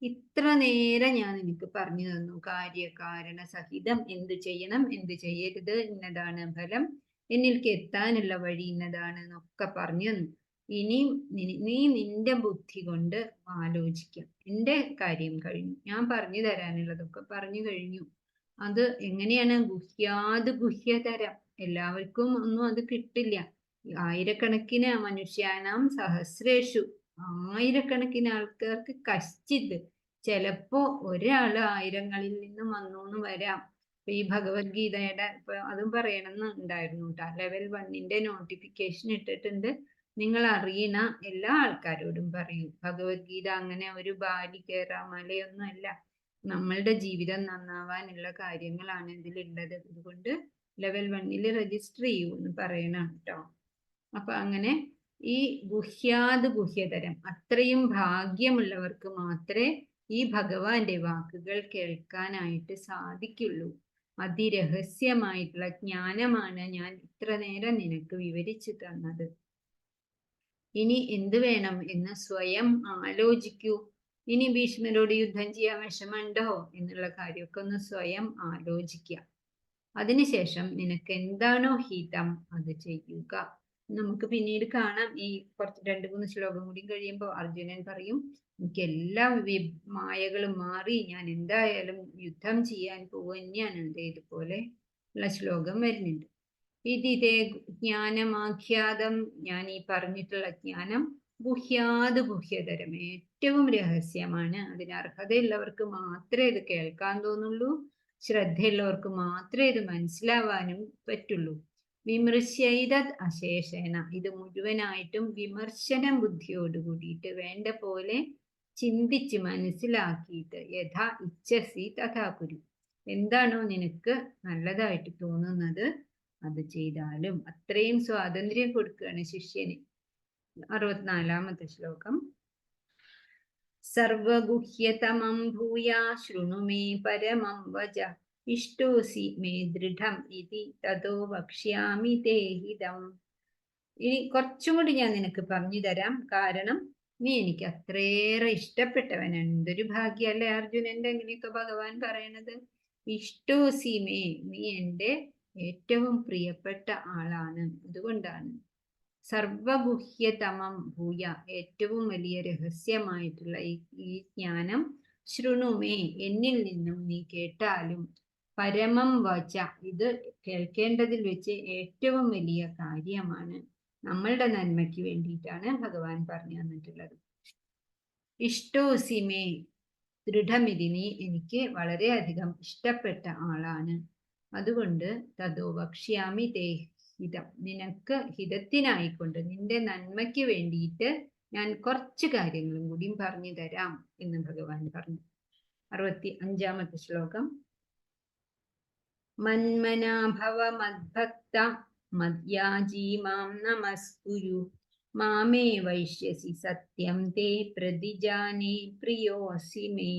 ഇത്ര നേരം ഞാൻ നിനക്ക് പറഞ്ഞു തന്നു, കാര്യകാരണ സഹിതം എന്ത് ചെയ്യണം, എന്ത് ചെയ്യരുത്, ഇന്നതാണ് ഫലം, എന്നിലേക്ക് എത്താനുള്ള വഴി ഇന്നതാണ് എന്നൊക്കെ പറഞ്ഞു തന്നു. ഇനി നീ നിന്റെ ബുദ്ധി കൊണ്ട് ആലോചിക്കാം. എന്റെ കാര്യം കഴിഞ്ഞു, ഞാൻ പറഞ്ഞു തരാനുള്ളതൊക്കെ പറഞ്ഞു കഴിഞ്ഞു. അത് എങ്ങനെയാണ്? ഗുഹ്യാത് ഗുഹ്യതരം. എല്ലാവർക്കും ഒന്നും അത് കിട്ടില്ല. ആയിരക്കണക്കിന് മനുഷ്യാനാം സഹസ്രേഷു, ആയിരക്കണക്കിന് ആൾക്കാർക്ക് കശ്ചിത്, ചിലപ്പോ ഒരാള് ആയിരങ്ങളിൽ നിന്നും വന്നു എന്ന് വരാം. ഇപ്പൊ ഈ ഭഗവത്ഗീതയുടെ ഇപ്പൊ അതും പറയണമെന്ന് ഉണ്ടായിരുന്നു കേട്ടോ. ലെവൽ 1ന്റെ നോട്ടിഫിക്കേഷൻ ഇട്ടിട്ടുണ്ട്. നിങ്ങൾ അറിയണ എല്ലാ ആൾക്കാരോടും പറയൂ, ഭഗവത്ഗീത അങ്ങനെ ഒരു ബാലി കയറാ മലയൊന്നും അല്ല. നമ്മളുടെ ജീവിതം നന്നാവാനുള്ള കാര്യങ്ങളാണ് ഇതിലുള്ളത്. അതുകൊണ്ട് ലെവൽ 1ൽ രജിസ്റ്റർ ചെയ്യൂ എന്ന് പറയണം കേട്ടോ. അപ്പൊ അങ്ങനെ ഈ ഗുഹ്യാത് ഗുഹ്യതരം, അത്രയും ഭാഗ്യമുള്ളവർക്ക് മാത്രമേ ഈ ഭഗവാന്റെ വാക്കുകൾ കേൾക്കാനായിട്ട് സാധിക്കുള്ളൂ. അതിരഹസ്യമായിട്ടുള്ള ജ്ഞാനമാണ് ഞാൻ ഇത്ര നേരം നിനക്ക് വിവരിച്ചു തന്നത്. ഇനി എന്ത് വേണം എന്ന് സ്വയം ആലോചിക്കൂ. ഇനി ഭീഷ്മരോട് യുദ്ധം ചെയ്യാൻ വിഷമമുണ്ടോ എന്നുള്ള കാര്യമൊക്കെ ഒന്ന് സ്വയം ആലോചിക്കുക. അതിനുശേഷം നിനക്ക് എന്താണോ ഹിതം അത് ചെയ്യുക. നമുക്ക് പിന്നീട് കാണാം. ഈ കുറച്ച് 2-3 ശ്ലോകം കൂടി കഴിയുമ്പോൾ അർജുനൻ പറയും, എനിക്ക് എല്ലാ മായകളും മാറി ഞാൻ എന്തായാലും യുദ്ധം ചെയ്യാൻ പോവുകയാണ്. ഇതുപോലെ ഉള്ള ശ്ലോകം വരുന്നുണ്ട്. ഇതിതേ ജ്ഞാനമാഖ്യാതം, ഞാൻ ഈ പറഞ്ഞിട്ടുള്ള ജ്ഞാനം ഗുഹ്യാത് ഗുഹ്യതരം, ഏറ്റവും രഹസ്യമാണ്. അതിന് അർഹതയുള്ളവർക്ക് മാത്രമേ ഇത് കേൾക്കാൻ തോന്നുള്ളൂ, ശ്രദ്ധയുള്ളവർക്ക് മാത്രമേ ഇത് മനസ്സിലാവാനും പറ്റുള്ളൂ. വിമർശ്യൈതത് അശേഷേണ, ഇത് മുഴുവനായിട്ടും വിമർശനം ബുദ്ധിയോട് കൂടിയിട്ട് വേണ്ട പോലെ ചിന്തിച്ച് മനസ്സിലാക്കിയിട്ട് യഥാ ഇച്ഛസി തഥാ കുരു, എന്താണോ നിനക്ക് നല്ലതായിട്ട് തോന്നുന്നത് അത് ചെയ്താലും. അത്രയും സ്വാതന്ത്ര്യം കൊടുക്കുകയാണ് ശിഷ്യന്. 64-ാമത്തെ ശ്ലോകം. സർവഗുഹ്യതമം ഭൂയാ ശൃണു മേ പരമം വച ഇഷ്ടോസി മേ ദൃഢം ഇതി തതോ വക്ഷ്യാമി തേ ഹിതം. ഇനി കുറച്ചും കൂടി ഞാൻ നിനക്ക് പറഞ്ഞു തരാം, കാരണം നീ എനിക്ക് അത്രയേറെ ഇഷ്ടപ്പെട്ടവനാണ്. എന്തൊരു ഭാഗ്യല്ലേ അർജുനന്റെ അങ്ങനെയൊക്കെ ഭഗവാൻ പറയണത്. ഇഷ്ടോസി മേ, നീ എൻ്റെ ഏറ്റവും പ്രിയപ്പെട്ട ആളാണ്. അതുകൊണ്ടാണ് സർവഗുഹ്യതമം ഭൂയ, ഏറ്റവും വലിയ രഹസ്യമായിട്ടുള്ള ഈ ജ്ഞാനം ശൃണുമേ, എന്നിൽ നിന്നും നീ കേട്ടാലും, പരമം വച, ഇത് കേൾക്കേണ്ടതിൽ വെച്ച് ഏറ്റവും വലിയ കാര്യമാണ്. നമ്മളുടെ നന്മയ്ക്ക് വേണ്ടിയിട്ടാണ് ഭഗവാൻ പറഞ്ഞു തന്നിട്ടുള്ളത്. ഇഷ്ടോസിമേ ദൃഢമിതി, നീ എനിക്ക് വളരെയധികം ഇഷ്ടപ്പെട്ട ആളാണ്. അതുകൊണ്ട് തതോ വക്ഷ്യാമി തേ ഹിതം, നിനക്ക് ഹിതത്തിനായിക്കൊണ്ട് നിന്റെ നന്മയ്ക്ക് വേണ്ടിയിട്ട് ഞാൻ കുറച്ച് കാര്യങ്ങളും കൂടി പറഞ്ഞു തരാം എന്ന് ഭഗവാൻ പറഞ്ഞു. 65-ാമത്തെ ശ്ലോകം. മന്മനാഭവ മദ്ഭക്ത മദ്യാജീ മാം നമസ്കുരു മാമേ വൈശ്യസി സത്യം തേ പ്രതിജാനേ പ്രിയോസി മേ.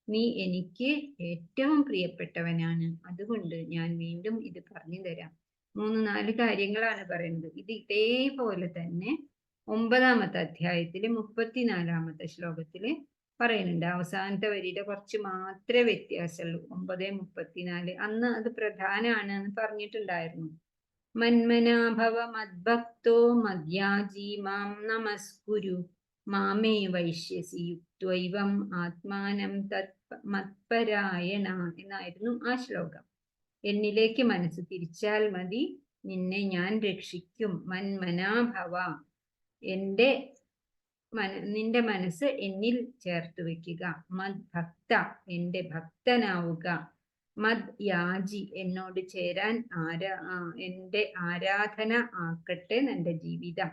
നീ എനിക്ക് ഏറ്റവും പ്രിയപ്പെട്ടവനാണ്, അതുകൊണ്ട് ഞാൻ വീണ്ടും ഇത് പറഞ്ഞു തരാം. 3-4 കാര്യങ്ങളാണ് പറയുന്നത്. ഇത് ഇതേപോലെ തന്നെ 9-ാമത്തെ അധ്യായത്തില് 34-ാമത്തെ ശ്ലോകത്തില് പറയുന്നുണ്ട്. അവസാനത്തെ വരിയുടെ കുറച്ച് മാത്രമേ വ്യത്യാസമുള്ളൂ. 9:34. അന്ന് അത് പ്രധാനമാണ് എന്ന് പറഞ്ഞിട്ടുണ്ടായിരുന്നു. മന്മനാഭവ മദ്ഭക്തോ മദ്യാജീ മാം നമസ്കുരു മാമേ വൈശ്യസി യുക്ത്വൈവം ആത്മാനം മത്പരായണ എന്നായിരുന്നു ആ ശ്ലോകം. എന്നിലേക്ക് മനസ്സ് തിരിച്ചാൽ മതി, നിന്നെ ഞാൻ രക്ഷിക്കും. മന്മനാഭവ, നിന്റെ മനസ്സ് എന്നിൽ ചേർത്ത് വെക്കുക. മദ്ഭക്ത, എന്റെ ഭക്തനാവുക. മദ് യാജി, എന്നോട് ചേരാൻ എന്റെ ആരാധന ആക്കട്ടെ നിന്റെ ജീവിതം.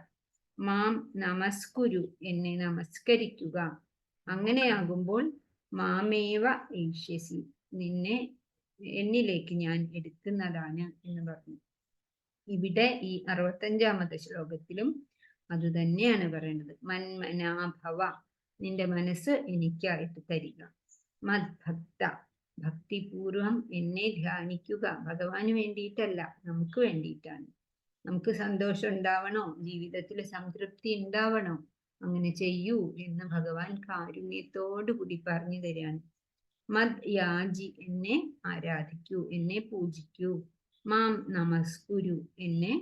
മാം നമസ്കുരു, എന്നെ നമസ്കരിക്കുക. അങ്ങനെയാകുമ്പോൾ മാമേവ ഏഷ്യസി, നിന്നെ എന്നിലേക്ക് ഞാൻ എടുക്കുന്നതാണ് എന്ന് പറഞ്ഞു. ഇവിടെ ഈ 65-ാമത്തെ ശ്ലോകത്തിലും അത് തന്നെയാണ് പറയുന്നത്. മന്മനാഭവ, നിന്റെ മനസ്സ് എനിക്കായിട്ട് തരിക. മദ്ഭക്ത, ഭക്തിപൂർവം എന്നെ ധ്യാനിക്കുക. ഭഗവാന് വേണ്ടിയിട്ടല്ല, നമുക്ക് വേണ്ടിയിട്ടാണ്. നമുക്ക് സന്തോഷം ഉണ്ടാവണോ, ജീവിതത്തിൽ സംതൃപ്തി ഉണ്ടാവണോ, അങ്ങനെ ചെയ്യൂ എന്ന് ഭഗവാൻ കാരുണ്യത്തോടു കൂടി പറഞ്ഞു തരികയാണ്. മദ് യാജി, എന്നെ ആരാധിക്കൂ, എന്നെ പൂജിക്കൂ. മാം നമസ്കുരു, എന്നെ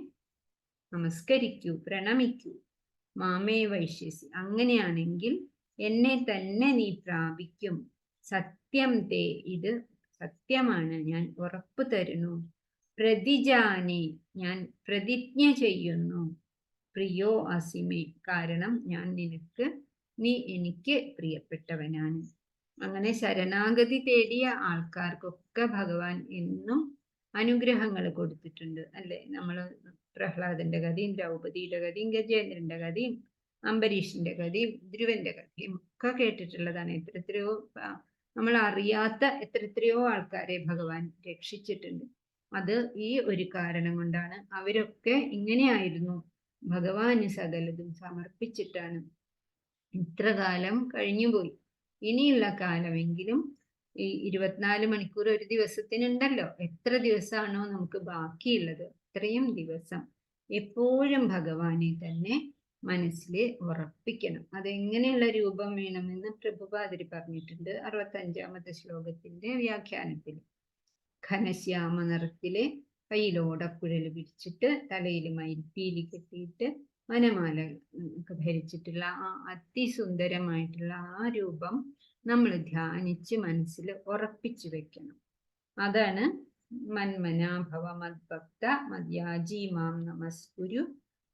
നമസ്കരിക്കൂ, പ്രണമിക്കൂ. മാമേ വൈശ്യസി, അങ്ങനെയാണെങ്കിൽ എന്നെ തന്നെ നീ പ്രാപിക്കും. സത്യം തേ, ഇത് സത്യമാണ്, ഞാൻ ഉറപ്പു തരുന്നു. പ്രതിജാനെ, ഞാൻ പ്രതിജ്ഞ ചെയ്യുന്നു. പ്രിയോ അസിമേ, കാരണം നീ എനിക്ക് പ്രിയപ്പെട്ടവനാണ്. അങ്ങനെ ശരണാഗതി തേടിയ ആൾക്കാർക്കൊക്കെ ഭഗവാൻ എന്നും അനുഗ്രഹങ്ങൾ കൊടുത്തിട്ടുണ്ട് അല്ലെ. നമ്മൾ പ്രഹ്ലാദന്റെ കഥയും ദ്രൗപദിയുടെ കഥയും ഗജേന്ദ്രന്റെ കഥയും അംബരീഷിന്റെ കഥയും ധ്രുവന്റെ കഥയും ഒക്കെ കേട്ടിട്ടുള്ളതാണ്. എത്രയോ നമ്മൾ അറിയാത്ത എത്രയോ ആൾക്കാരെ ഭഗവാൻ രക്ഷിച്ചിട്ടുണ്ട്. അത് ഈ ഒരു കാരണം കൊണ്ടാണ്. അവരൊക്കെ ഇങ്ങനെയായിരുന്നു, ഭഗവാന് സകലതും സമർപ്പിച്ചിട്ടാണ്. ഇത്ര കാലം കഴിഞ്ഞുപോയി, ഇനിയുള്ള കാലമെങ്കിലും ഈ 24 മണിക്കൂർ ഒരു ദിവസത്തിനുണ്ടല്ലോ. എത്ര ദിവസമാണോ നമുക്ക് ബാക്കിയുള്ളത്, അത്രയും ദിവസം എപ്പോഴും ഭഗവാനെ തന്നെ മനസ്സിൽ ഉറപ്പിക്കണം. അതെങ്ങനെയുള്ള രൂപം വേണമെന്ന് പ്രഭുപാദര് പറഞ്ഞിട്ടുണ്ട് 65-ാമത്തെ ശ്ലോകത്തിന്റെ വ്യാഖ്യാനത്തിൽ. ഘനശ്യാമ നിറത്തിലെ കയ്യിലോടക്കുഴൽ പിടിച്ചിട്ട് തലയിൽ മയിൽപ്പീലി കെട്ടിയിട്ട് വനമാല ഒക്കെ ധരിച്ചിട്ടുള്ള ആ അതിസുന്ദരമായിട്ടുള്ള ആ രൂപം നമ്മൾ ധ്യാനിച്ച് മനസ്സിൽ ഉറപ്പിച്ചു വെക്കണം. അതാണ് മന്മനാഭവ മദ്ഭക്ത മദ്യാജി മാം നമസ്കുരു.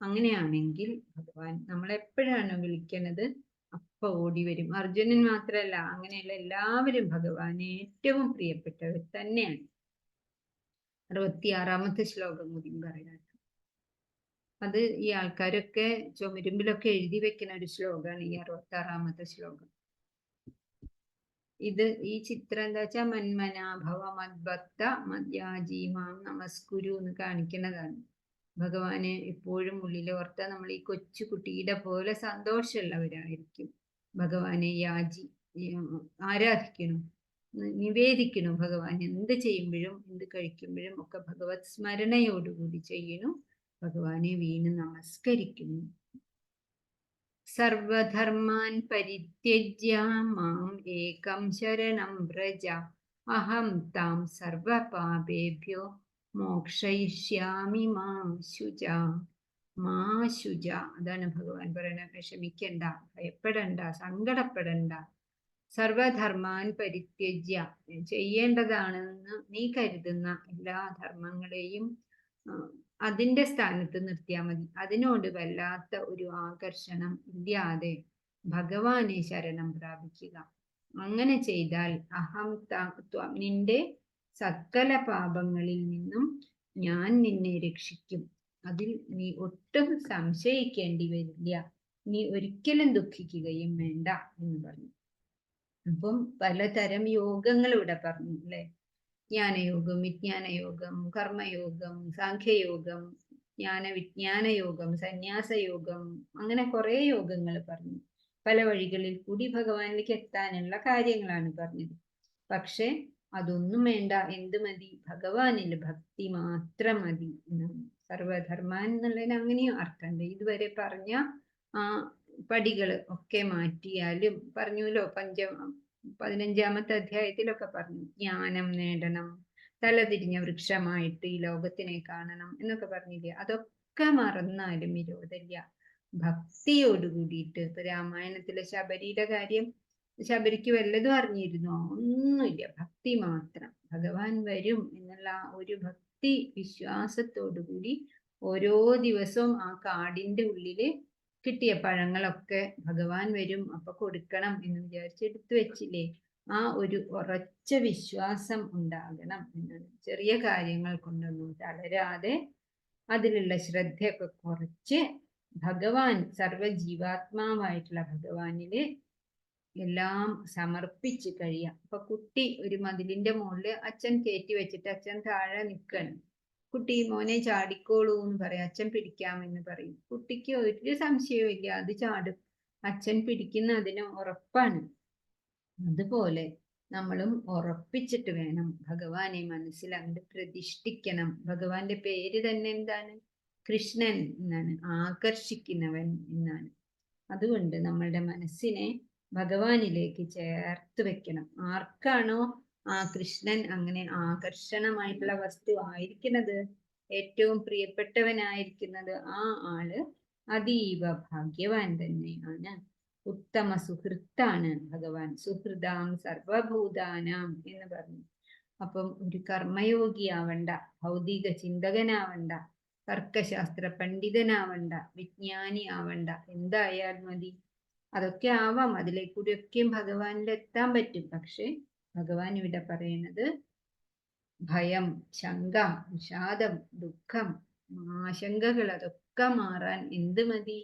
അങ്ങനെയാണെങ്കിൽ ഭഗവാൻ നമ്മളെപ്പോഴാണ് വിളിക്കണത് അപ്പൊ ഓടി വരും. അർജുനൻ മാത്രമല്ല, അങ്ങനെയുള്ള എല്ലാവരും ഭഗവാന് ഏറ്റവും പ്രിയപ്പെട്ടവർ തന്നെയാണ്. 66-ാമത്തെ ശ്ലോകം കൂടി പറയാം. അത് ഈ ആൾക്കാരൊക്കെ ചുമരുമ്പിലൊക്കെ എഴുതി വെക്കുന്ന ഒരു ശ്ലോകമാണ് ഈ 66-ാമത്തെ ശ്ലോകം. ഈ ചിത്രം എന്താ വെച്ചാൽ മന്മനാഭവ മദ്ഭക്ത മദ്യാജി മാം നമസ്കുരു എന്ന് കാണിക്കുന്നതാണ്. ഭഗവാന് എപ്പോഴും ഉള്ളിലോർത്ത നമ്മൾ ഈ കൊച്ചു കുട്ടിയുടെ പോലെ സന്തോഷമുള്ളവരായിരിക്കും. ഭഗവാനെ ആരാധിക്കണം, നിവേദിക്കണം. ഭഗവാൻ എന്ത് ചെയ്യുമ്പോഴും എന്ത് കഴിക്കുമ്പോഴും ഒക്കെ ഭഗവത് സ്മരണയോടുകൂടി ചെയ്യണം. ഭഗവാനെ വീണ് നമസ്കരിക്കുന്നു. സർവധർമാൻ പരിത്യജ്യ മാം ഏകം ശരണം വ്രജ അഹം താം സർവപാപേഭ്യോ മോക്ഷയിഷ്യാമി മാം ശുച. ശുച, അതാണ് ഭഗവാൻ പറയുന്നത്. വിഷമിക്കണ്ട, ഭയപ്പെടണ്ട, സങ്കടപ്പെടണ്ട. സർവധർമാൻ പരിത്യജ്യ, ചെയ്യേണ്ടതാണെന്ന് നീ കരുതുന്ന എല്ലാ ധർമ്മങ്ങളെയും അതിന്റെ സ്ഥാനത്ത് നിർത്തിയാൽ മതി. അതിനോട് വല്ലാത്ത ഒരു ആകർഷണം ഇല്ലാതെ ഭഗവാനെ ശരണം പ്രാപിക്കുക. അങ്ങനെ ചെയ്താൽ നിന്റെ സകല പാപങ്ങളിൽ നിന്നും ഞാൻ നിന്നെ രക്ഷിക്കും. അതിൽ നീ ഒട്ടും സംശയിക്കേണ്ടി വരില്ല. നീ ഒരിക്കലും ദുഃഖിക്കുകയും വേണ്ട എന്ന് പറഞ്ഞു. അപ്പം പലതരം യോഗങ്ങൾ ഇവിടെ പറഞ്ഞു അല്ലെ. ജ്ഞാനയോഗം, വിജ്ഞാനയോഗം, കർമ്മയോഗം, സാഖ്യയോഗം, വിജ്ഞാനയോഗം, സന്യാസയോഗം, അങ്ങനെ കുറെ യോഗങ്ങൾ പറഞ്ഞു. പല വഴികളിൽ കൂടി ഭഗവാനിലേക്ക് എത്താനുള്ള കാര്യങ്ങളാണ് പറഞ്ഞത്. പക്ഷെ അതൊന്നും വേണ്ട, എന്ത് മതി? ഭഗവാനിൽ ഭക്തി മാത്രം മതി എന്നാണ്. സർവധർമാൻ എന്നുള്ളതിന് അങ്ങനെയും അർത്ഥമുണ്ട്. ഇതുവരെ പറഞ്ഞ ആ പടികൾ ഒക്കെ മാറ്റിയാലും പറഞ്ഞുല്ലോ. 15-ാമത്തെ അധ്യായത്തിലൊക്കെ പറഞ്ഞു ജ്ഞാനം നേടണം, തലതിരിഞ്ഞ വൃക്ഷമായിട്ട് ഈ ലോകത്തിനെ കാണണം എന്നൊക്കെ പറഞ്ഞില്ലേ. അതൊക്കെ മറന്നാലും വിരോധമില്ല. ഭക്തിയോട് കൂടിയിട്ട്. ഇപ്പൊ രാമായണത്തിലെ ശബരിയുടെ കാര്യം, ശബരിക്ക് വല്ലതും അറിഞ്ഞിരുന്നോ? ഒന്നുമില്ല, ഭക്തി മാത്രം. ഭഗവാൻ വരും എന്നുള്ള ഒരു ഭക്തി വിശ്വാസത്തോടു കൂടി ഓരോ ദിവസവും ആ കാടിന്റെ ഉള്ളില് കിട്ടിയ പഴങ്ങളൊക്കെ ഭഗവാൻ വരും അപ്പൊ കൊടുക്കണം എന്ന് വിചാരിച്ച് എടുത്തു വെച്ചില്ലേ. ആ ഒരു ഉറച്ച വിശ്വാസം ഉണ്ടാകണം എന്നാണ്. ചെറിയ കാര്യങ്ങൾ കൊണ്ടൊന്നും തളരാതെ അതിലുള്ള ശ്രദ്ധയൊക്കെ കുറച്ച് ഭഗവാൻ സർവജീവാത്മാവായിട്ടുള്ള ഭഗവാനില് എല്ലാം സമർപ്പിച്ച് കഴിയാം. അപ്പൊ കുട്ടി ഒരു മതിലിന്റെ മുകളില് അച്ഛൻ കയറ്റി വെച്ചിട്ട് അച്ഛൻ താഴെ നിൽക്കണം. കുട്ടി മോനെ ചാടിക്കോളൂ എന്ന് പറയും, അച്ഛൻ പിടിക്കാമെന്ന് പറയും. കുട്ടിക്ക് ഒരു സംശയവും ഇല്ല, അത് ചാടും. അച്ഛൻ പിടിക്കുന്ന അതിന് ഉറപ്പാണ്. അതുപോലെ നമ്മളും ഉറപ്പിച്ചിട്ട് വേണം ഭഗവാനെ മനസ്സിൽ അങ്ങോട്ട് പ്രതിഷ്ഠിക്കണം. ഭഗവാന്റെ പേര് തന്നെ എന്താണ്? കൃഷ്ണൻ എന്നാണ്, ആകർഷിക്കുന്നവൻ എന്നാണ്. അതുകൊണ്ട് നമ്മളുടെ മനസ്സിനെ ഭഗവാനിലേക്ക് ചേർത്ത് വെക്കണം. ആർക്കാണോ ആ കൃഷ്ണൻ അങ്ങനെ ആകർഷണമായിട്ടുള്ള വസ്തു ആയിരിക്കുന്നത്, ഏറ്റവും പ്രിയപ്പെട്ടവനായിരിക്കുന്നത്, ആ ആള് അതീവ ഭാഗ്യവാൻ തന്നെയാണ്. ഉത്തമ സുഹൃത്താണ് ഭഗവാൻ. സുഹൃദാം സർവഭൂതാനാം എന്ന് പറഞ്ഞു. അപ്പം ഒരു കർമ്മയോഗിയാവണ്ട, ഭൗതിക ചിന്തകനാവണ്ട, തർക്കശാസ്ത്ര പണ്ഡിതനാവണ്ട, വിജ്ഞാനി ആവണ്ട, എന്തായാൽ മതി. അതൊക്കെ ആവാം, അതിലേക്കൂടിയൊക്കെയും ഭഗവാനിലെത്താൻ പറ്റും. പക്ഷെ ഭഗവാൻ ഇവിടെ പറയുന്നത് ഭയം, ശങ്ക, വിഷാദം, ദുഃഖം, ആശങ്കകൾ അതൊക്കെ മാറാൻ എന്ത് മതി?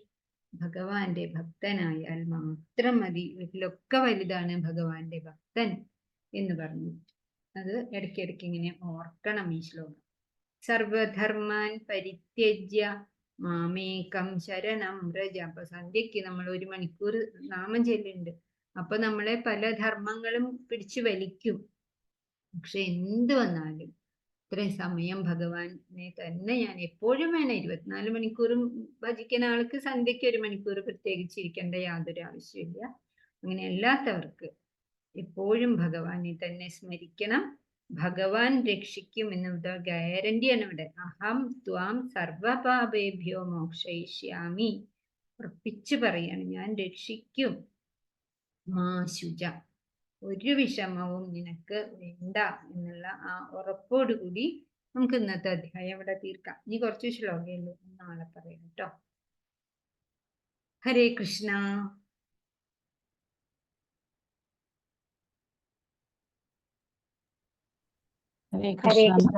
ഭഗവാന്റെ ഭക്തനായാൽ മാത്രം മതി. ഇതിലൊക്കെ വലുതാണ് ഭഗവാന്റെ ഭക്തൻ എന്ന് പറഞ്ഞു. അത് ഇടയ്ക്കിടയ്ക്ക് ഇങ്ങനെ ഓർക്കണം ഈ ശ്ലോകം. സർവധർമാൻ പരിത്യജ്യ മാമേകം ശരണം വ്രജ. അപ്പൊ സന്ധ്യക്ക് നമ്മൾ 1 മണിക്കൂർ നാമം ചൊല്ലുന്നുണ്ട്. അപ്പൊ നമ്മളെ പല ധർമ്മങ്ങളും പിടിച്ചു വലിക്കും. പക്ഷെ എന്ത് വന്നാലും ഇത്രയും സമയം ഭഗവാനെ തന്നെ ഞാൻ എപ്പോഴും വേണം. 24 മണിക്കൂറും ഭജിക്കുന്ന ആൾക്ക് സന്ധ്യയ്ക്ക് 1 മണിക്കൂർ പ്രത്യേകിച്ചിരിക്കേണ്ട യാതൊരു ആവശ്യമില്ല. അങ്ങനെ അല്ലാത്തവർക്ക് എപ്പോഴും ഭഗവാനെ തന്നെ സ്മരിക്കണം. ഭഗവാൻ രക്ഷിക്കും എന്നുള്ള ഗ്യാരണ്ടിയാണ് ഇവിടെ. അഹം ത്വാം സർവപാപേഭ്യോ മോക്ഷയിഷ്യാമി. ഉറപ്പിച്ചു പറയാണ്, ഞാൻ രക്ഷിക്കും. മാ ശുച, ഒരു വിഷമവും നിനക്ക് വേണ്ട എന്നുള്ള ആ ഉറപ്പോടുകൂടി നമുക്ക് ഇന്നത്തെ അധ്യായം ഇവിടെ തീർക്കാം. ഇനി കുറച്ച് ശ്ലോകമേ ഉള്ളൂ, നാളെ പറയാം കേട്ടോ. ഹരേ കൃഷ്ണ. ഹരേ കൃഷ്ണ.